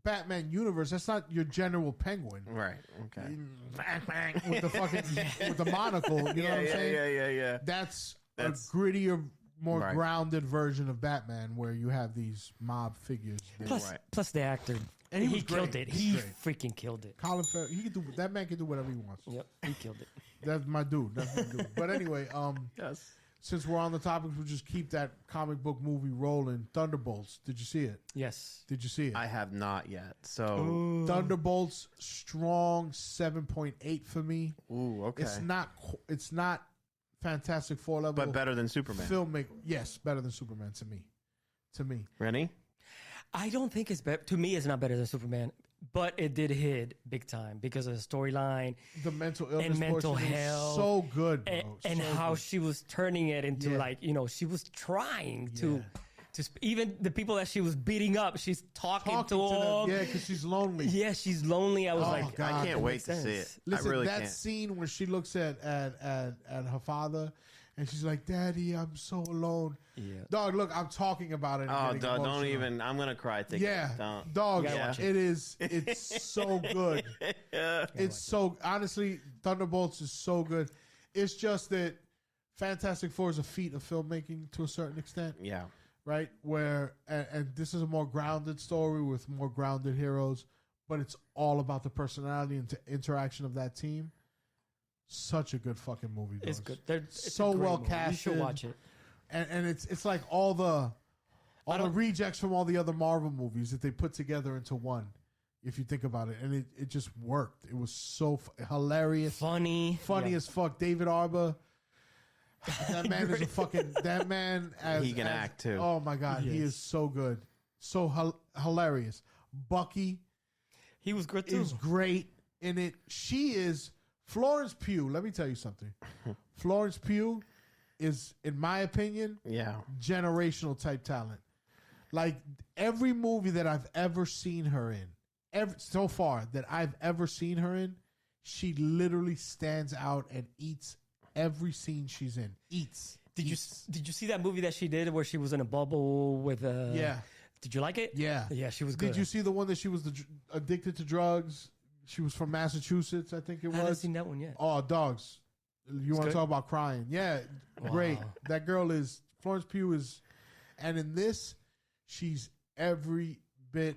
Batman universe. That's not your general Penguin. Right. Okay. With the fucking with the monocle. You know what I'm saying? Yeah. That's a grittier, more grounded version of Batman, where you have these mob figures. Plus the actor. And he killed it. He freaking killed it. Colin Farrell. That man can do whatever he wants. Yep, he killed it. That's my dude. But anyway, yes. Since we're on the topic, we'll just keep that comic book movie rolling. Thunderbolts. Did you see it? Yes. Did you see it? I have not yet. So Thunderbolts, strong 7.8 for me. Ooh, okay. It's not Fantastic Four level, but better than Superman. Yes, better than Superman to me. Rennie? I don't think it's better. To me, it's not better than Superman, but it did hit big time because of the storyline, the mental illness, and mental health. So good, bro. And how she was turning it into she was trying to even the people that she was beating up, she's talking to them. Yeah, because she's lonely. Yeah, she's lonely. I was like, God, I can't wait to see it. Listen, I really that can't. scene where she looks at her father, and she's like, "Daddy, I'm so alone." Yeah, dog. Look, I'm talking about it. Oh, dog, don't even. I'm gonna cry. Dog. It's so good. It's so honestly, Thunderbolts is so good. It's just that Fantastic Four is a feat of filmmaking to a certain extent. Yeah. Right, where and this is a more grounded story with more grounded heroes, but it's all about the personality and interaction of that team. Such a good fucking movie. It's good. It's so well casted. You should watch it. And it's like all the rejects from all the other Marvel movies that they put together into one. If you think about it, and it just worked. It was so hilarious, funny as fuck. David Arbor. That man is a fucking. That man he can act too. Oh my god, he is so good, so hilarious. Bucky, he was good too. Is great in it. She is Florence Pugh. Let me tell you something. Florence Pugh is, in my opinion, generational type talent. Like every movie that I've ever seen her in, so far that I've ever seen her in, she literally stands out and eats. Every scene she's in Did you see that movie that she did where she was in a bubble with Yeah. Did you like it? Yeah. Yeah, she was good. Did you see the one that she was addicted to drugs? She was from Massachusetts, I think it was. I haven't seen that one yet. Oh, dogs. You want to talk about crying? Yeah, great. That girl is Florence Pugh is, and in this, she's every bit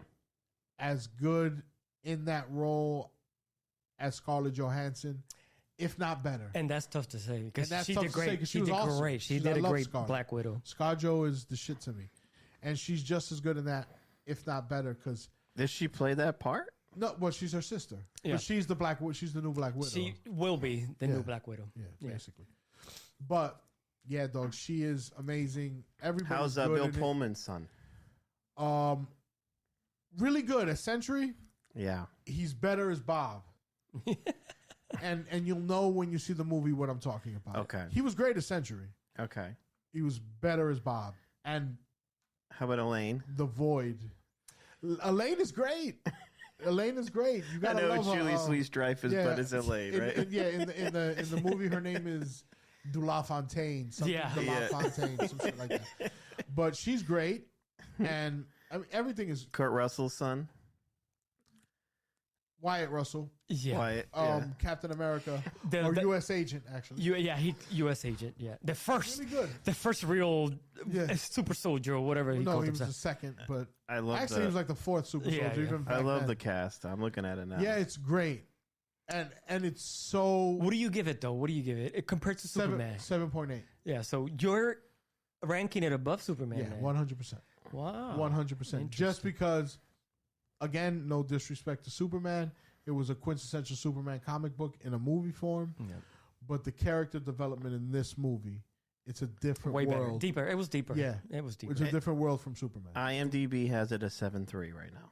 as good in that role as Scarlett Johansson. If not better. And that's tough to say because she did great. She did awesome. Great. She did a great Black Widow. ScarJo is the shit to me. And she's just as good in that, if not better. Because did she play that part? No, well, she's her sister. Yeah. But she's the new Black Widow. She will be the new Black Widow. Yeah, basically. But, yeah, dog, she is amazing. How's Bill Pullman's son? Really good. As Sentry, yeah. He's better as Bob. And you'll know when you see the movie what I'm talking about. Okay. He was great as Century. Okay. He was better as Bob. And how about Elaine? The Void. Elaine is great. Elena's great. You I gotta know love her. Julie Louis-Dreyfus, but it's Elaine, right? In the movie, her name is De La Fontaine. Something De La Fontaine, some shit like that. But she's great, and I mean, everything is Kurt Russell's son. Wyatt Russell. Yeah. Wyatt, Captain America, The U.S. agent, actually. he U.S. agent. Yeah, the first, Really good. the first real super soldier or whatever he No, called he was himself. the second, but I love actually he was like the fourth super soldier. Yeah. Even I back love then. the cast. I'm looking at it now. Yeah, it's great, and it's so What do you give it though? What do you give it compared to Superman? 7.8. Yeah, so you're ranking it above Superman. Yeah, then. 100%. Wow, 100%. Just because, again, no disrespect to Superman, it was a quintessential Superman comic book in a movie form. Yeah. But the character development in this movie, it's a different Way world. better, deeper. It was deeper. Yeah. it was deeper. It's a different world from Superman. IMDb has it a 7.3 right now.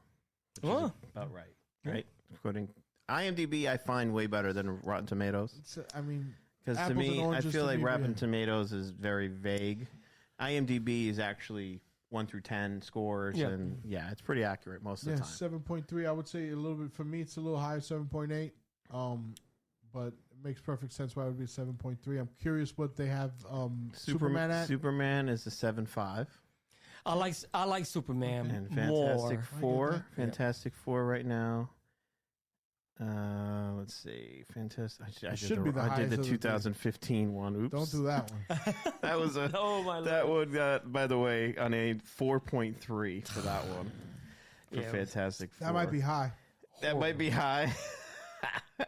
Which Oh. is about right. Right? According IMDb, I find way better than Rotten Tomatoes. I mean, Because to apples and me, I oranges feel to like me, Rotten yeah. Tomatoes is very vague. IMDb is actually 1 through 10 scores, Yeah. and it's pretty accurate most of Yeah, the time. 7.3. I would say a little bit, for me, it's a little higher, 7.8. But it makes perfect sense why it would be 7.3. I'm curious what they have Superman at. Superman is a 7.5. I like Superman And Fantastic more. Four. that. Fantastic Four right now. Let's see. Fantastic. I should be the I did highest the of the 2015 one. Oops. Don't do that one. That was a. Oh my That one got, by the way, on a 4.3 for that one. For Yeah, Fantastic Four. That might be high. That might be high.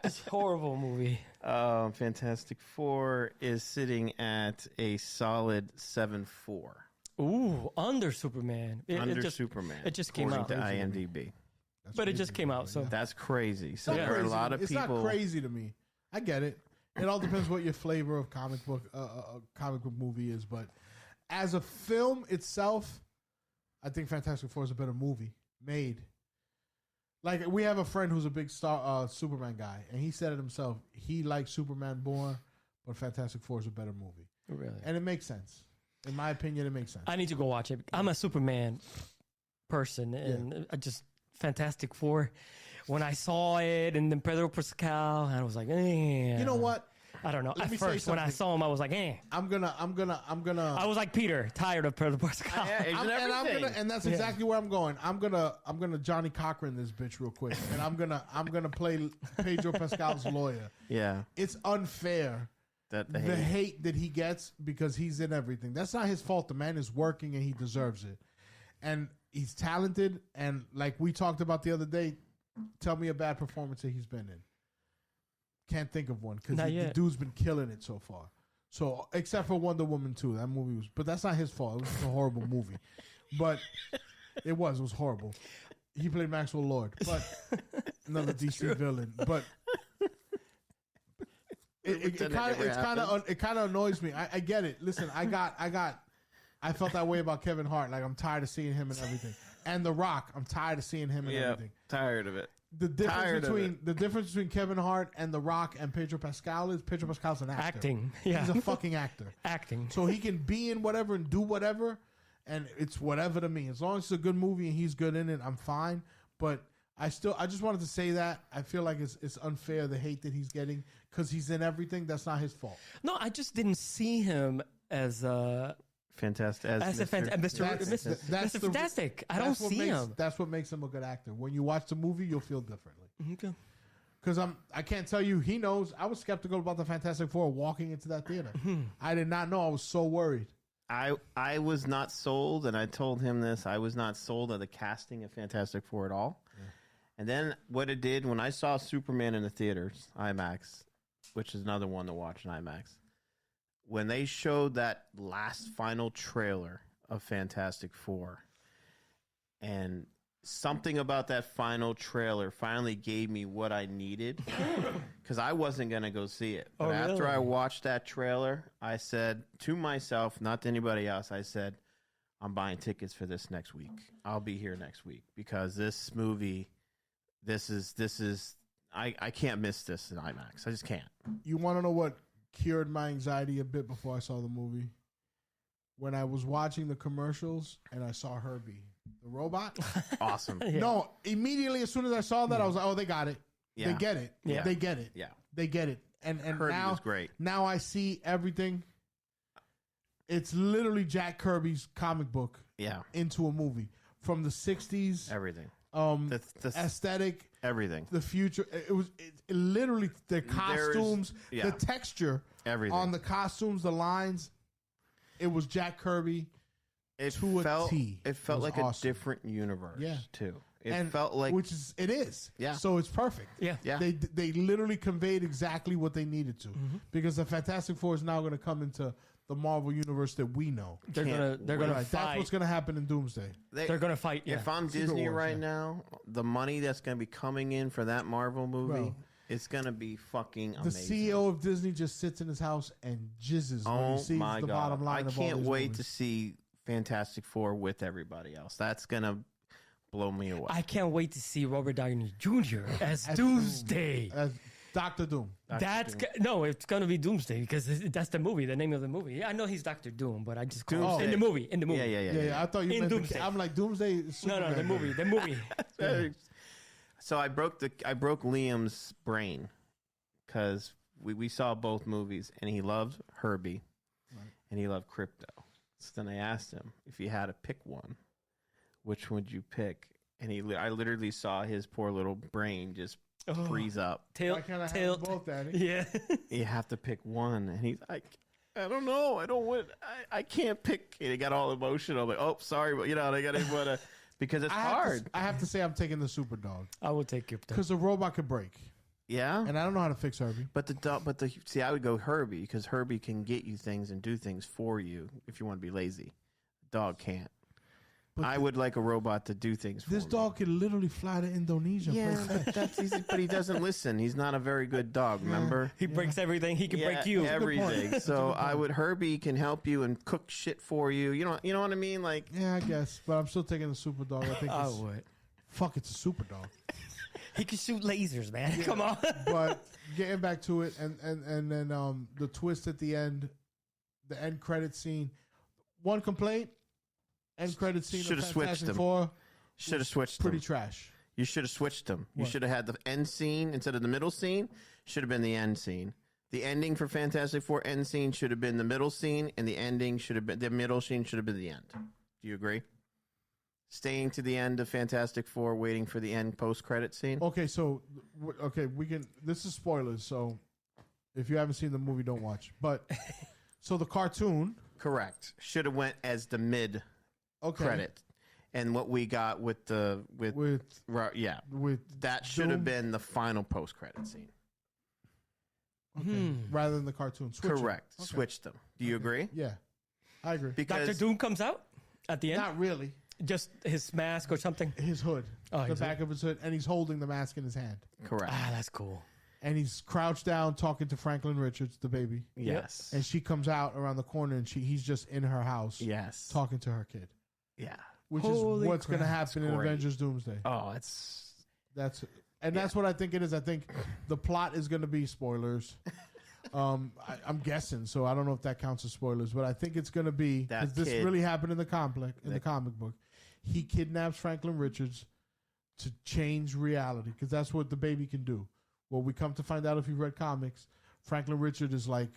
It's a horrible movie. Fantastic Four is sitting at a solid 7.4. Ooh, under Superman. Under Superman. It just came according out. to IMDb. That's But it crazy just came to me, out, so yeah. That's crazy. So It's not there are a crazy lot to of me. people. It's not crazy to me. I get it. It all depends what your flavor of comic book movie is. But as a film itself, I think Fantastic Four is a better movie made. Like, we have a friend who's a big Superman guy, and he said it himself. He likes Superman more, but Fantastic Four is a better movie, really. and it makes sense. In my opinion, it makes sense. I need to go watch it. I'm a Superman person, and I just Fantastic Four. When I saw it, and then Pedro Pascal, and I was like, You know what? I don't know. Let At me say first, when I something. saw him, I was like, I'm gonna. I was like Peter, tired of Pedro Pascal. And that's exactly where I'm going. I'm gonna Johnny Cochran this bitch real quick, and I'm gonna play Pedro Pascal's lawyer. Yeah. It's unfair That the hate that he gets because he's in everything. That's not his fault. The man is working and he deserves it, and he's talented. And like we talked about the other day, tell me a bad performance that he's been in. Can't think of one because the dude's been killing it so far. So except for Wonder Woman 2, that movie was, but that's not his fault. It was just a horrible movie, but it was horrible. He played Maxwell Lord, but another DC villain. But it kind of annoys me. I get it. Listen, I felt that way about Kevin Hart. Like, I'm tired of seeing him and everything. And The Rock, I'm tired of seeing him and everything. Tired of it. The difference between Kevin Hart and The Rock and Pedro Pascal is Pedro Pascal's an actor. Acting. Yeah. He's a fucking actor. Acting. So he can be in whatever and do whatever, and it's whatever to me. As long as it's a good movie and he's good in it, I'm fine. But I just wanted to say that. I feel like it's unfair, the hate that he's getting, because he's in everything. That's not his fault. No, I just didn't see him as Fantastic. Mr. Fantastic. I don't see him. That's what makes him a good actor. When you watch the movie, you'll feel differently. Okay. Because I can't tell you, he knows. I was skeptical about the Fantastic Four walking into that theater. I did not know. I was so worried. I was not sold, and I told him this. I was not sold on the casting of Fantastic Four at all. Yeah. And then what it did, when I saw Superman in the theaters, IMAX, which is another one to watch in IMAX, when they showed that last final trailer of Fantastic Four, and something about that final trailer finally gave me what I needed, because I wasn't going to go see it. But after I watched that trailer, I said to myself, not to anybody else, I said, I'm buying tickets for this next week. I'll be here next week, because this movie, this is I can't miss this in IMAX. I just can't. You want to know what cured my anxiety a bit before I saw the movie? When I was watching the commercials and I saw Herbie, The robot? Awesome. Yeah. No, immediately as soon as I saw that, I was like, oh, they got it. Yeah. They get it. Yeah. They get it. Yeah. They get it. And Herbie now, was great. now I see everything. It's literally Jack Kirby's comic book Yeah. into a movie from the 60s. Everything. The The aesthetic, everything. the future. It literally the costumes, yeah. the texture Everything. on the costumes, the lines. It was Jack Kirby. It to a felt, T. It felt It was like awesome. a different universe, Yeah. too. It And felt like... which is it is. Yeah. So it's perfect. Yeah. Yeah. They literally conveyed exactly what they needed to, because the Fantastic Four is now going to come into the Marvel universe that we know. They're Can't gonna Right, that's fight. what's going to happen in Doomsday. They're gonna fight. Yeah. If I'm Secret Disney Wars, right yeah. now, the money that's going to be coming in for that Marvel movie, Bro. it's going to be fucking The amazing. CEO of Disney just sits in his house and jizzes when Oh he sees my the God. bottom line I of all can't these wait movies. to see Fantastic Four with everybody else. That's going to blow me away. I can't wait to see Robert Downey Jr. as Doomsday. As Doctor Doom. No, it's gonna be Doomsday because that's the movie, the name of the movie. I know he's Doctor Doom, but I just call him Doomsday. in the movie. In the movie. Yeah. I thought you In meant Doomsday. I'm like Doomsday. Is No, the Superman. movie. The movie. So I broke Liam's brain because we saw both movies and he loved Herbie and he loved Crypto. So then I asked him if he had to pick one, which would you pick? And I literally saw his poor little brain just freeze up. Why can't I have them both, Daddy? Yeah. You have to pick one, and he's like, I don't know, I don't want, I can't pick. And he got all emotional, like, oh, sorry, but I got to, because it's hard. I have to say I'm taking the super dog I will take you. because the robot could break, Yeah, and I don't know how to fix Herbie. but see, I would go Herbie because Herbie can get you things and do things for you if you want to be lazy. Dog can't. But I would like a robot to do things for This me. dog could literally fly to Indonesia. Yeah, play fetch. but that's easy. But he doesn't listen. He's not a very good dog. Remember? He breaks everything. He can break you. Everything. So Herbie can help you and cook shit for you. You know what I mean? Like, Yeah, I guess, but I'm still taking the super dog. I think I it's, would. fuck, it's a super dog. He can shoot lasers, man. Come on. But getting back to it, and then the twist at the end, the end credit scene. One complaint: end credit scene. Shoulda of switched Fantastic them. Four, should have switched pretty them. trash. You should have switched them. You What? should have had the end scene instead of the middle scene. Should have been the end scene. The ending for Fantastic Four end scene should have been the middle scene, and the ending should have been the middle scene should have been the end. Do you agree? Staying to the end of Fantastic Four, waiting for the end post credit scene. Okay, so we can. This is spoilers, so if you haven't seen the movie, don't watch. But so the cartoon, Correct. Should have went as the mid okay, credit, and what we got with with that should have Doom. been the final post credit scene. okay, rather than the cartoon. Switch it. Correct. Okay. Switch them. Do you agree? Yeah, I agree. Because Dr. Doom comes out at the end. Not really. Just his mask or something. His hood, Oh, the his back of his hood, and he's holding the mask in his hand, correct. Ah, that's cool. and he's crouched down talking to Franklin Richards, the baby. Yes. And she comes out around the corner, and he's just in her house Yes. talking to her kid, Yeah. which Holy is what's going to crap. happen in It's great. Avengers Doomsday. Oh, it's That's what I think it is. I think the plot is going to be spoilers. I'm guessing, so I don't know if that counts as spoilers, but I think it's going to be That because this kid- really happened in the comic book. He kidnaps Franklin Richards to change reality because that's what the baby can do. Well, we come to find out if you've read comics, Franklin Richards is like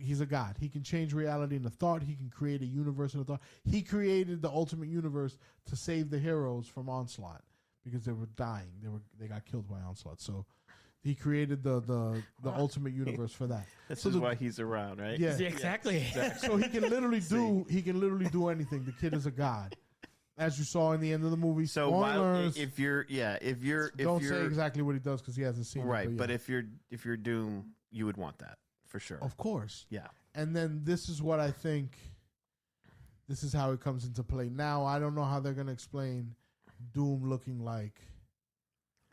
he's a god. He can change reality in a thought. He can create a universe in a thought. He created the ultimate universe to save the heroes from Onslaught because they were dying. They got killed by Onslaught. So he created the ultimate universe for that. this So is the- why he's around, right? Yeah. Yeah, exactly. So he can literally do anything. The kid is a god, as you saw in the end of the movie. So Spoilers. if you're Don't say exactly what he does because he hasn't seen right, it. but yeah. if you're Doom, you would want that for sure. Of course. Yeah. And then this is what I think. This is how it comes into play. Now I don't know how they're going to explain Doom looking like.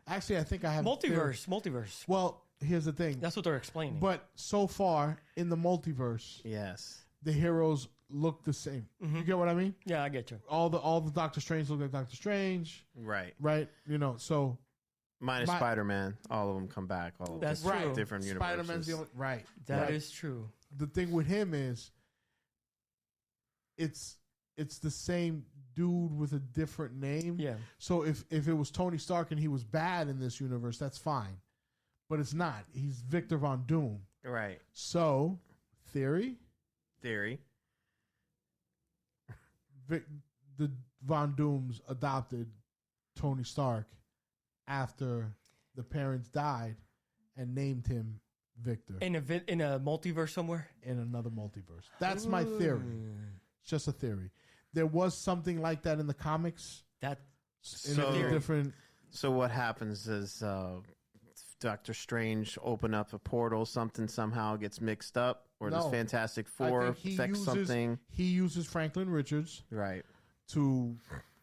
Actually, I think I have Multiverse. Well, here's the thing. That's what they're explaining. But so far in the multiverse, Yes. the heroes look the same. You get what I mean? Yeah, I get you. All the Doctor Strange look like Doctor Strange, Right. right? So Minus Spider-Man, all of them come back. All of That's them true. different universes. Spider-Man's the only right. That right. is true. The thing with him is it's the same dude with a different name. Yeah. So if it was Tony Stark and he was bad in this universe, that's fine. But it's not. He's Victor Von Doom. Right. So, theory. The Von Dooms adopted Tony Stark after the parents died and named him Victor In a multiverse somewhere. in another multiverse. That's my theory. It's just a theory. There was something like that in the comics. That In a different. So what happens is Doctor Strange open up a portal, something somehow gets mixed up, or No. does Fantastic I Four think he affect uses, something? He uses Franklin Richards Right. to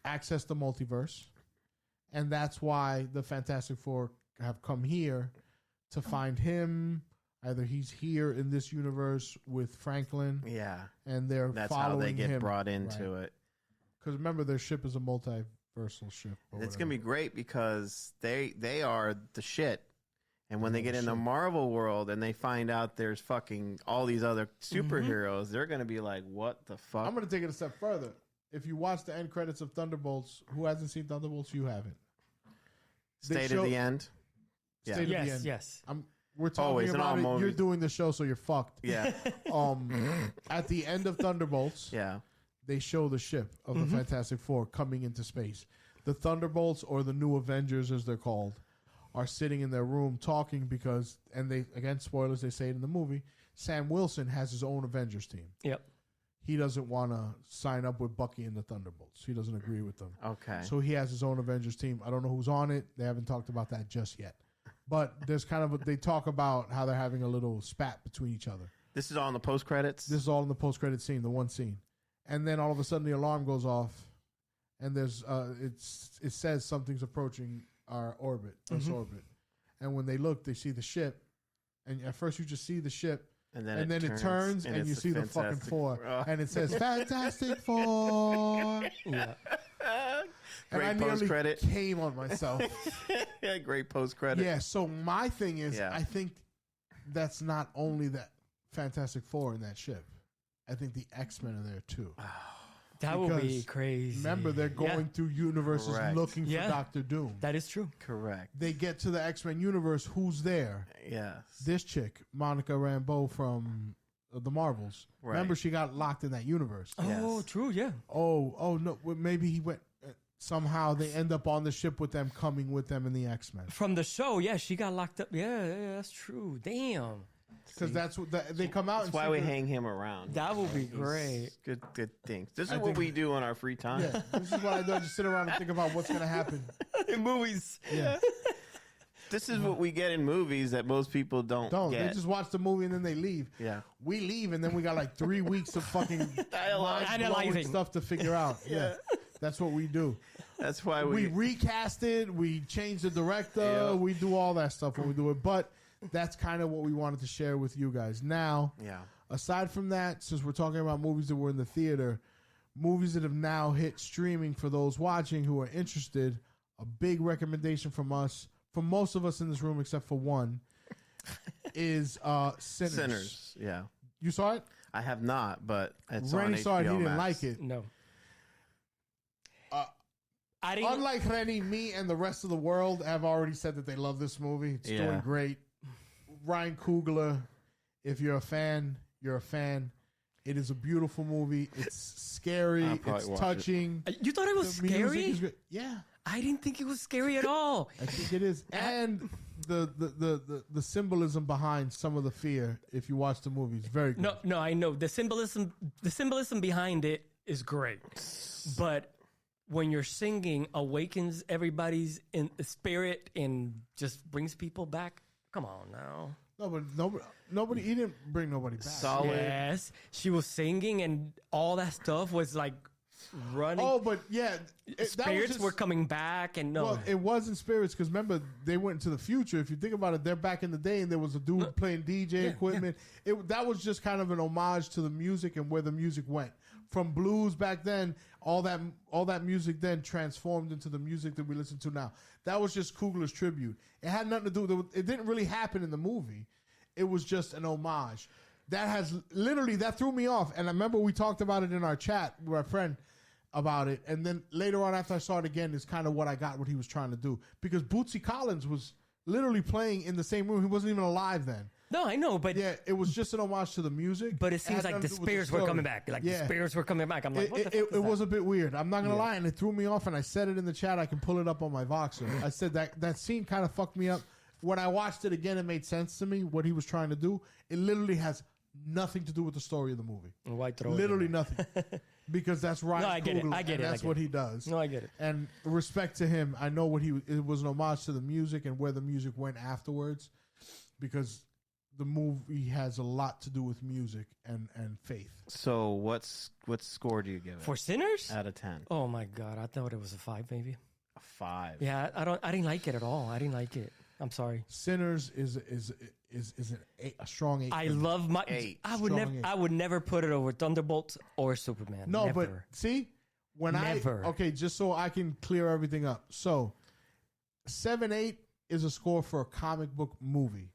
access the multiverse, and that's why the Fantastic Four have come here to find him. Either he's here in this universe with Franklin, Yeah. and they're That's how following they get him. brought into it. Because remember, their ship is a multiversal ship. It's going to be great because they are the shit. And when they get in the shit. Marvel world and they find out there's fucking all these other superheroes, they're going to be like, what the fuck? I'm going to take it a step further. If you watch the end credits of Thunderbolts, who hasn't seen Thunderbolts? You haven't. State of the end? Yeah. State of the yes, end. yes. We're talking Always, in about all it. movies. You're doing the show, so you're fucked. Yeah. At the end of Thunderbolts, Yeah. they show the ship of the Fantastic Four coming into space. The Thunderbolts, or the New Avengers as they're called, are sitting in their room talking because, and they, again, spoilers, they say it in the movie, Sam Wilson has his own Avengers team. Yep. He doesn't want to sign up with Bucky and the Thunderbolts. He doesn't agree with them. Okay. So he has his own Avengers team. I don't know who's on it. They haven't talked about that just yet. But there's kind of they talk about how they're having a little spat between each other. This is all in the post credits? This is all in the post-credit scene, the one scene. And then all of a sudden the alarm goes off, and there's it says something's approaching our orbit, Earth's orbit. And when they look, they see the ship. And at first you just see the ship. And then, it turns and you it's see the fucking Fantastic Four. Oh. And it says, Fantastic Four. Yeah. And I Great nearly post credit. came on myself. Yeah, great post credit. Yeah, so my thing is, Yeah. I think that's not only that Fantastic Four in that ship. I think the X-Men are there too. That would be Because crazy. Remember, they're going through universes Correct. looking for Yeah. Doctor Doom. That is true. Correct. They get to the X-Men universe. Who's there? Yes. This chick, Monica Rambeau from the Marvels. Right. Remember, she got locked in that universe. Oh, Yes. true. Yeah. Oh no! Well, maybe he went. Somehow they end up on the ship with them, coming with them in the X-Men. From the show, yeah, she got locked up. Yeah, that's true. Damn. Because that's what they come out. That's and why see we the- hang him around. That would be He's great. Good things. This is I what think- we do on our free time. Yeah, this is what I do. I just sit around and think about what's going to happen. In movies. Yeah, This is what we get in movies that most people don't they get. just watch the movie and then they leave. Yeah. We leave and then we got like 3 weeks of fucking mind-blowing Analyzing. stuff to figure out. Yeah, that's what we do. That's why We recast it. We change the director. Yeah. We do all that stuff when we do it. But that's kind of what we wanted to share with you guys. Now, Yeah. aside from that, since we're talking about movies that were in the theater, movies that have now hit streaming for those watching who are interested, a big recommendation from us, from most of us in this room except for one, is Sinners. Sinners. Yeah. You saw it? I have not, but it's Rennie on saw it. He HBO didn't Max. like it. No. Uh, I didn't. Unlike Rennie, me and the rest of the world have already said that they love this movie. It's Yeah. doing great. Ryan Coogler, if you're a fan, you're a fan. It is a beautiful movie. It's scary. I'll probably It's watch touching. You thought it was The music scary? is good. Yeah, I didn't think it was scary at all. I think it is. And the symbolism behind some of the fear, if you watch the movie, is very good. No, I know the symbolism behind it is great, but when you're singing awakens everybody's in spirit and just brings people back. Come on now. No, but nobody. He didn't bring nobody back. Solid. Yes, she was singing and all that stuff was like running. Oh, but yeah, that was Spirits just- were coming back and no. Well, it wasn't spirits because remember they went into the future. If you think about it, they're back in the day, and there was a dude playing DJ equipment. That was just kind of an homage to the music and where the music went from blues back then. All that music then transformed into the music that we listen to now. That was just Coogler's tribute. It had nothing to do. It didn't really happen in the movie. It was just an homage. That threw me off. And I remember we talked about it in our chat with our friend. about it, and then later on after I saw it again, is kind of what I got what he was trying to do, because Bootsy Collins was literally playing in the same room. He wasn't even alive then. No, I know, but yeah, it was just an homage to the music. But it seems like the spirits were coming back. Like the spirits were coming back. I'm like, what the fuck it was a bit weird. I'm not gonna lie, and it threw me off. And I said it in the chat. I can pull it up on my Voxer. I said that scene kind of fucked me up. When I watched it again, it made sense to me what he was trying to do. It literally has nothing to do with the story of the movie. Why throw literally nothing, because that's Ryan. No, I get Coogler, it. I get and it. That's what he does. No, I get it. And respect to him. I know what it was an homage to the music and where the music went afterwards, because the movie has a lot to do with music and faith. So what score do you give it? For Sinners? Out of 10. Oh my God, I thought it was a 5 maybe. A 5. Yeah, I didn't like it at all. I didn't like it. I'm sorry. Sinners is a strong 8. I love my 8. I would never put it over Thunderbolts or Superman. No, never. but see, Never. Okay, just so I can clear everything up. So 7-8 is a score for a comic book movie.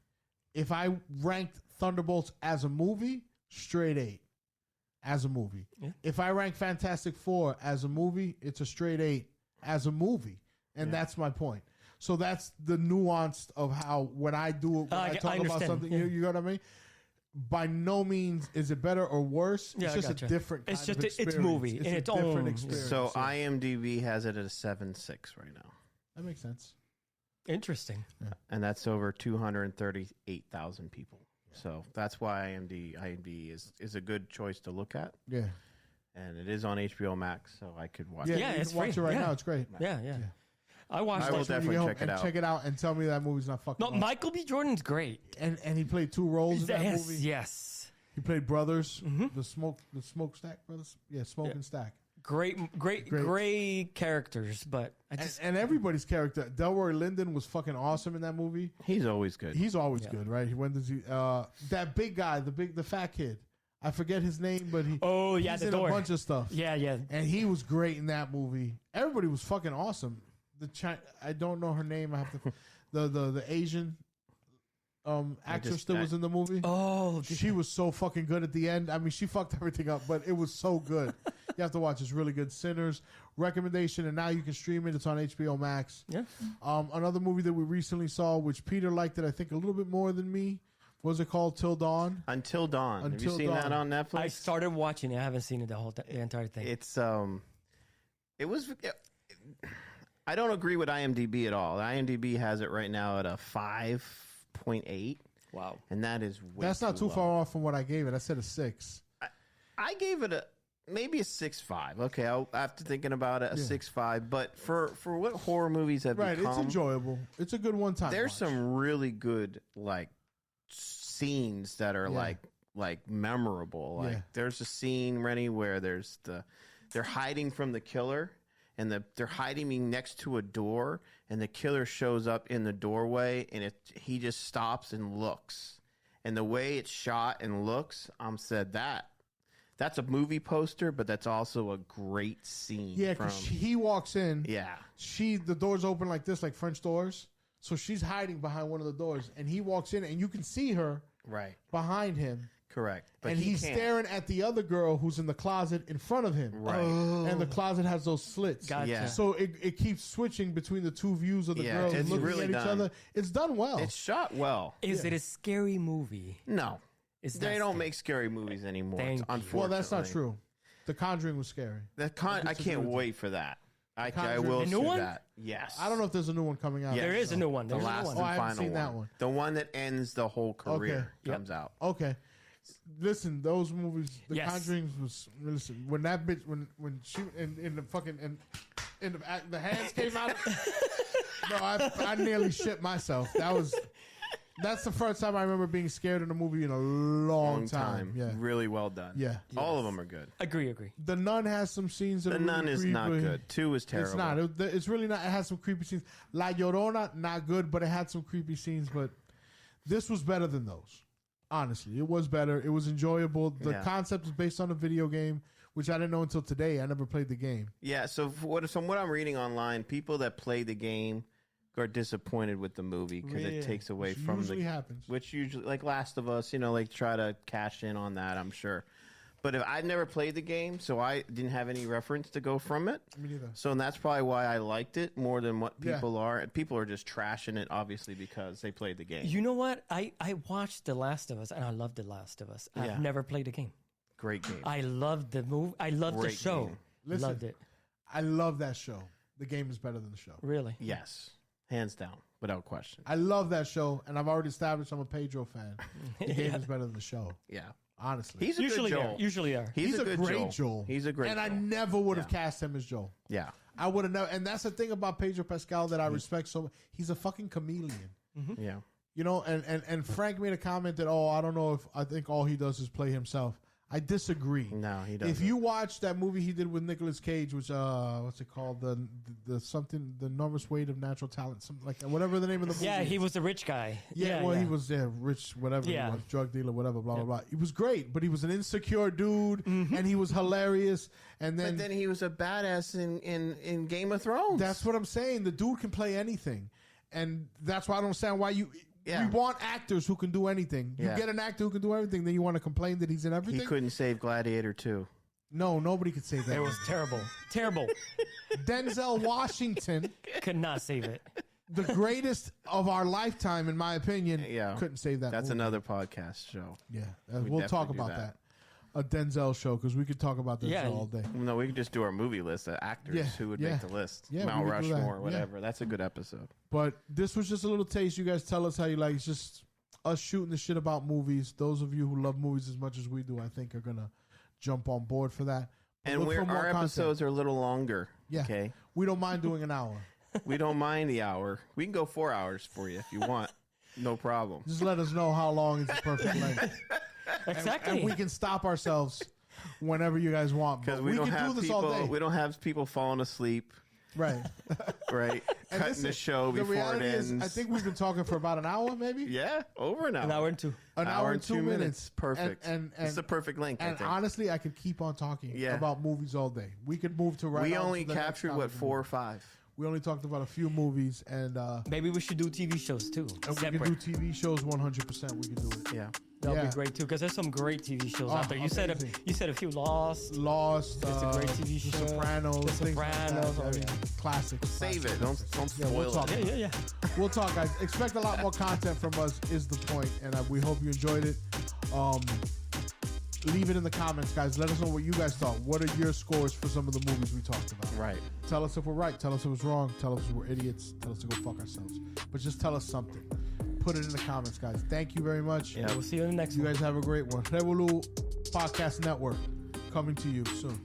If I ranked Thunderbolts as a movie, straight 8 as a movie. Yeah. If I rank Fantastic Four as a movie, it's a straight 8 as a movie. And that's my point. So that's the nuance of how when I do it, when I talk about something, you know what I mean? By no means is it better or worse. It's just a different kind of experience. It's movie in its own experience. So IMDb has it at a 7.6 right now. That makes sense. Interesting. Yeah. And that's over 238,000 people. Yeah. So that's why IMDb is a good choice to look at. Yeah. And it is on HBO Max, so I could watch it. Yeah, it's watch it right now. It's great. Yeah. I watched. I will definitely check it out. Check it out and tell me that movie's not fucking. No, Michael B. Jordan's great, and he played 2 roles in that movie. Yes, he played brothers, the Smokestack brothers. Yeah, Smoke and Stack. Great characters, but and everybody's character. Delroy Linden was fucking awesome in that movie. He's always good. He's always good, right? When does he? That big guy, the fat kid. I forget his name, but he's in a bunch of stuff. Yeah. And he was great in that movie. Everybody was fucking awesome. I don't know her name. I have to. The Asian actress that was in the movie. Oh, she was so fucking good at the end. I mean, she fucked everything up, but it was so good. You have to watch. It's really good. Sinners recommendation, and now you can stream it. It's on HBO Max. Yeah. Another movie that we recently saw, which Peter liked it, I think, a little bit more than me. What was it called? Till Dawn. Until Dawn. Have you seen that on Netflix? I started watching it. I haven't seen it the entire thing. It's it was. I don't agree with IMDb at all. IMDb has it right now at a 5.8. Wow. And that is way That's not too far off from what I gave it. I said a 6. I gave it maybe a 6.5. Okay, after thinking about it, a 6.5. But for what horror movies have become, it's enjoyable. It's a good one time. There's some really good scenes that are like memorable. Like there's a scene, Rennie, where they're hiding from the killer. And they're hiding next to a door, and the killer shows up in the doorway, and he just stops and looks. And the way it's shot and looks, said that's a movie poster, but that's also a great scene. Yeah, because he walks in. Yeah. The doors open like this, like French doors. So she's hiding behind one of the doors, and he walks in, and you can see her behind him. Correct. But and he's staring at the other girl who's in the closet in front of him. Right. And the closet has those slits. Gotcha. Yeah. So it keeps switching between the two views of the girls looking really at each other. It's done well. It's shot well. Is it a scary movie? No. They don't make scary movies anymore. Unfortunately. Well, that's not true. The Conjuring was scary. I can't wait for that. I will see that. Yes. I don't know if there's a new one coming out. Yes. There is a new one. The last and I haven't final seen that one. The one that ends the whole career comes out. Okay. Listen, those movies, The Conjuring was. Listen, when that bitch, when she in the fucking in the hands came out. No, I nearly shit myself. That's the first time I remember being scared in a movie in a long time. Yeah, really well done. Yeah, all of them are good. Agree. The Nun has some scenes that The Nun is not good. 2 is terrible. It's not. It's really not. It has some creepy scenes. La Llorona, not good, but it had some creepy scenes. But this was better than those. Honestly, it was better. It was enjoyable. The concept is based on a video game, which I didn't know until today. I never played the game. Yeah, so from what I'm reading online, people that play the game are disappointed with the movie because it takes away from usually happens. Which usually, like Last of Us, try to cash in on that, I'm sure. But if I'd never played the game, so I didn't have any reference to go from it. Me neither. So and that's probably why I liked it more than what people are. People are just trashing it, obviously, because they played the game. You know what? I watched The Last of Us, and I loved The Last of Us. I've never played the game. Great game. I loved the movie. I loved the show. Listen, loved it. I love that show. The game is better than the show. Really? Yes. Hands down. Without question. I love that show, and I've already established I'm a Pedro fan. The game is better than the show. Yeah. Honestly. He's a Usually good Joel. Usually are. He's a good great Joel. He's a great And Joel. I never would have cast him as Joel. Yeah. I would have never. And that's the thing about Pedro Pascal that I respect so much. He's a fucking chameleon. Yeah. You know, and Frank made a comment that, I don't know if I think all he does is play himself. I disagree. No, he doesn't. If you watch that movie he did with Nicolas Cage, which what's it called? The enormous weight of natural talent, something like that, whatever the name of the movie. Yeah, he was the rich guy. He was rich, whatever he was, drug dealer, whatever, blah blah blah. He was great, but he was an insecure dude, and he was hilarious. And But then he was a badass in Game of Thrones. that's what I'm saying. The dude can play anything, and that's why I don't understand why you. Yeah. We want actors who can do anything. You Yeah. get an actor who can do everything, then you want to complain that he's in everything. He couldn't save Gladiator 2. No, nobody could say that. It was terrible. Terrible. Denzel Washington, Could not save it. the greatest of our lifetime, in my opinion, Yeah. couldn't save that. That's movie. another podcast show. Yeah, We we'll talk definitely do about that. A Denzel show, because we could talk about Denzel Yeah. all day. No, we could just do our movie list of actors Yeah, who would yeah. make the list. Yeah, Mount we could do that. Rushmore, Yeah. whatever. That's a good episode. But this was just a little taste. You guys tell us how you like. It's just us shooting the shit about movies. Those of you who love movies as much as we do, I think, are gonna jump on board for that. But And look for more our content. episodes are a little longer. Yeah. Okay. We don't mind doing an hour. We don't mind the hour. We can go 4 hours for you if you want. No problem. Just let us know how long is the perfect length. Exactly. And we can stop ourselves whenever you guys want. Because But we don't can have do this all day. people. We don't have people falling asleep. Right. Right. And Cutting listen, the show the before it reality is, ends. I think we've been talking for about an hour, maybe. Yeah, over an hour. An hour and two. An hour and 2 minutes. Perfect. And it's the perfect length. I And think. honestly, I could keep on talking Yeah. about movies all day. We could move to right. we on to only the next captured topic. 4 or 5. We only talked about a few movies, and Maybe we should do TV shows too. we can do TV shows 100%. We can do it. Yeah. That would Yeah. be great too, because there's some great TV shows Oh, out there. You amazing. said a few Lost. Lost. It's a great TV The show. Sopranos. The things like that. Sopranos, Yeah, classic. Save it. Don't Yeah, spoil we'll talk. it. Yeah. We'll talk, guys. Expect a lot more content from us. Is the point, and we hope you enjoyed it. Leave it in the comments, guys. Let us know what you guys thought. What are your scores for some of the movies we talked about? Right. Tell us if we're right. Tell us if it's wrong. Tell us if we're idiots. Tell us to go fuck ourselves. But just tell us something. Put it in the comments, guys. Thank you very much. Yeah. We'll see you in the next You one. guys have a great one. Revolu Podcast Network coming to you soon.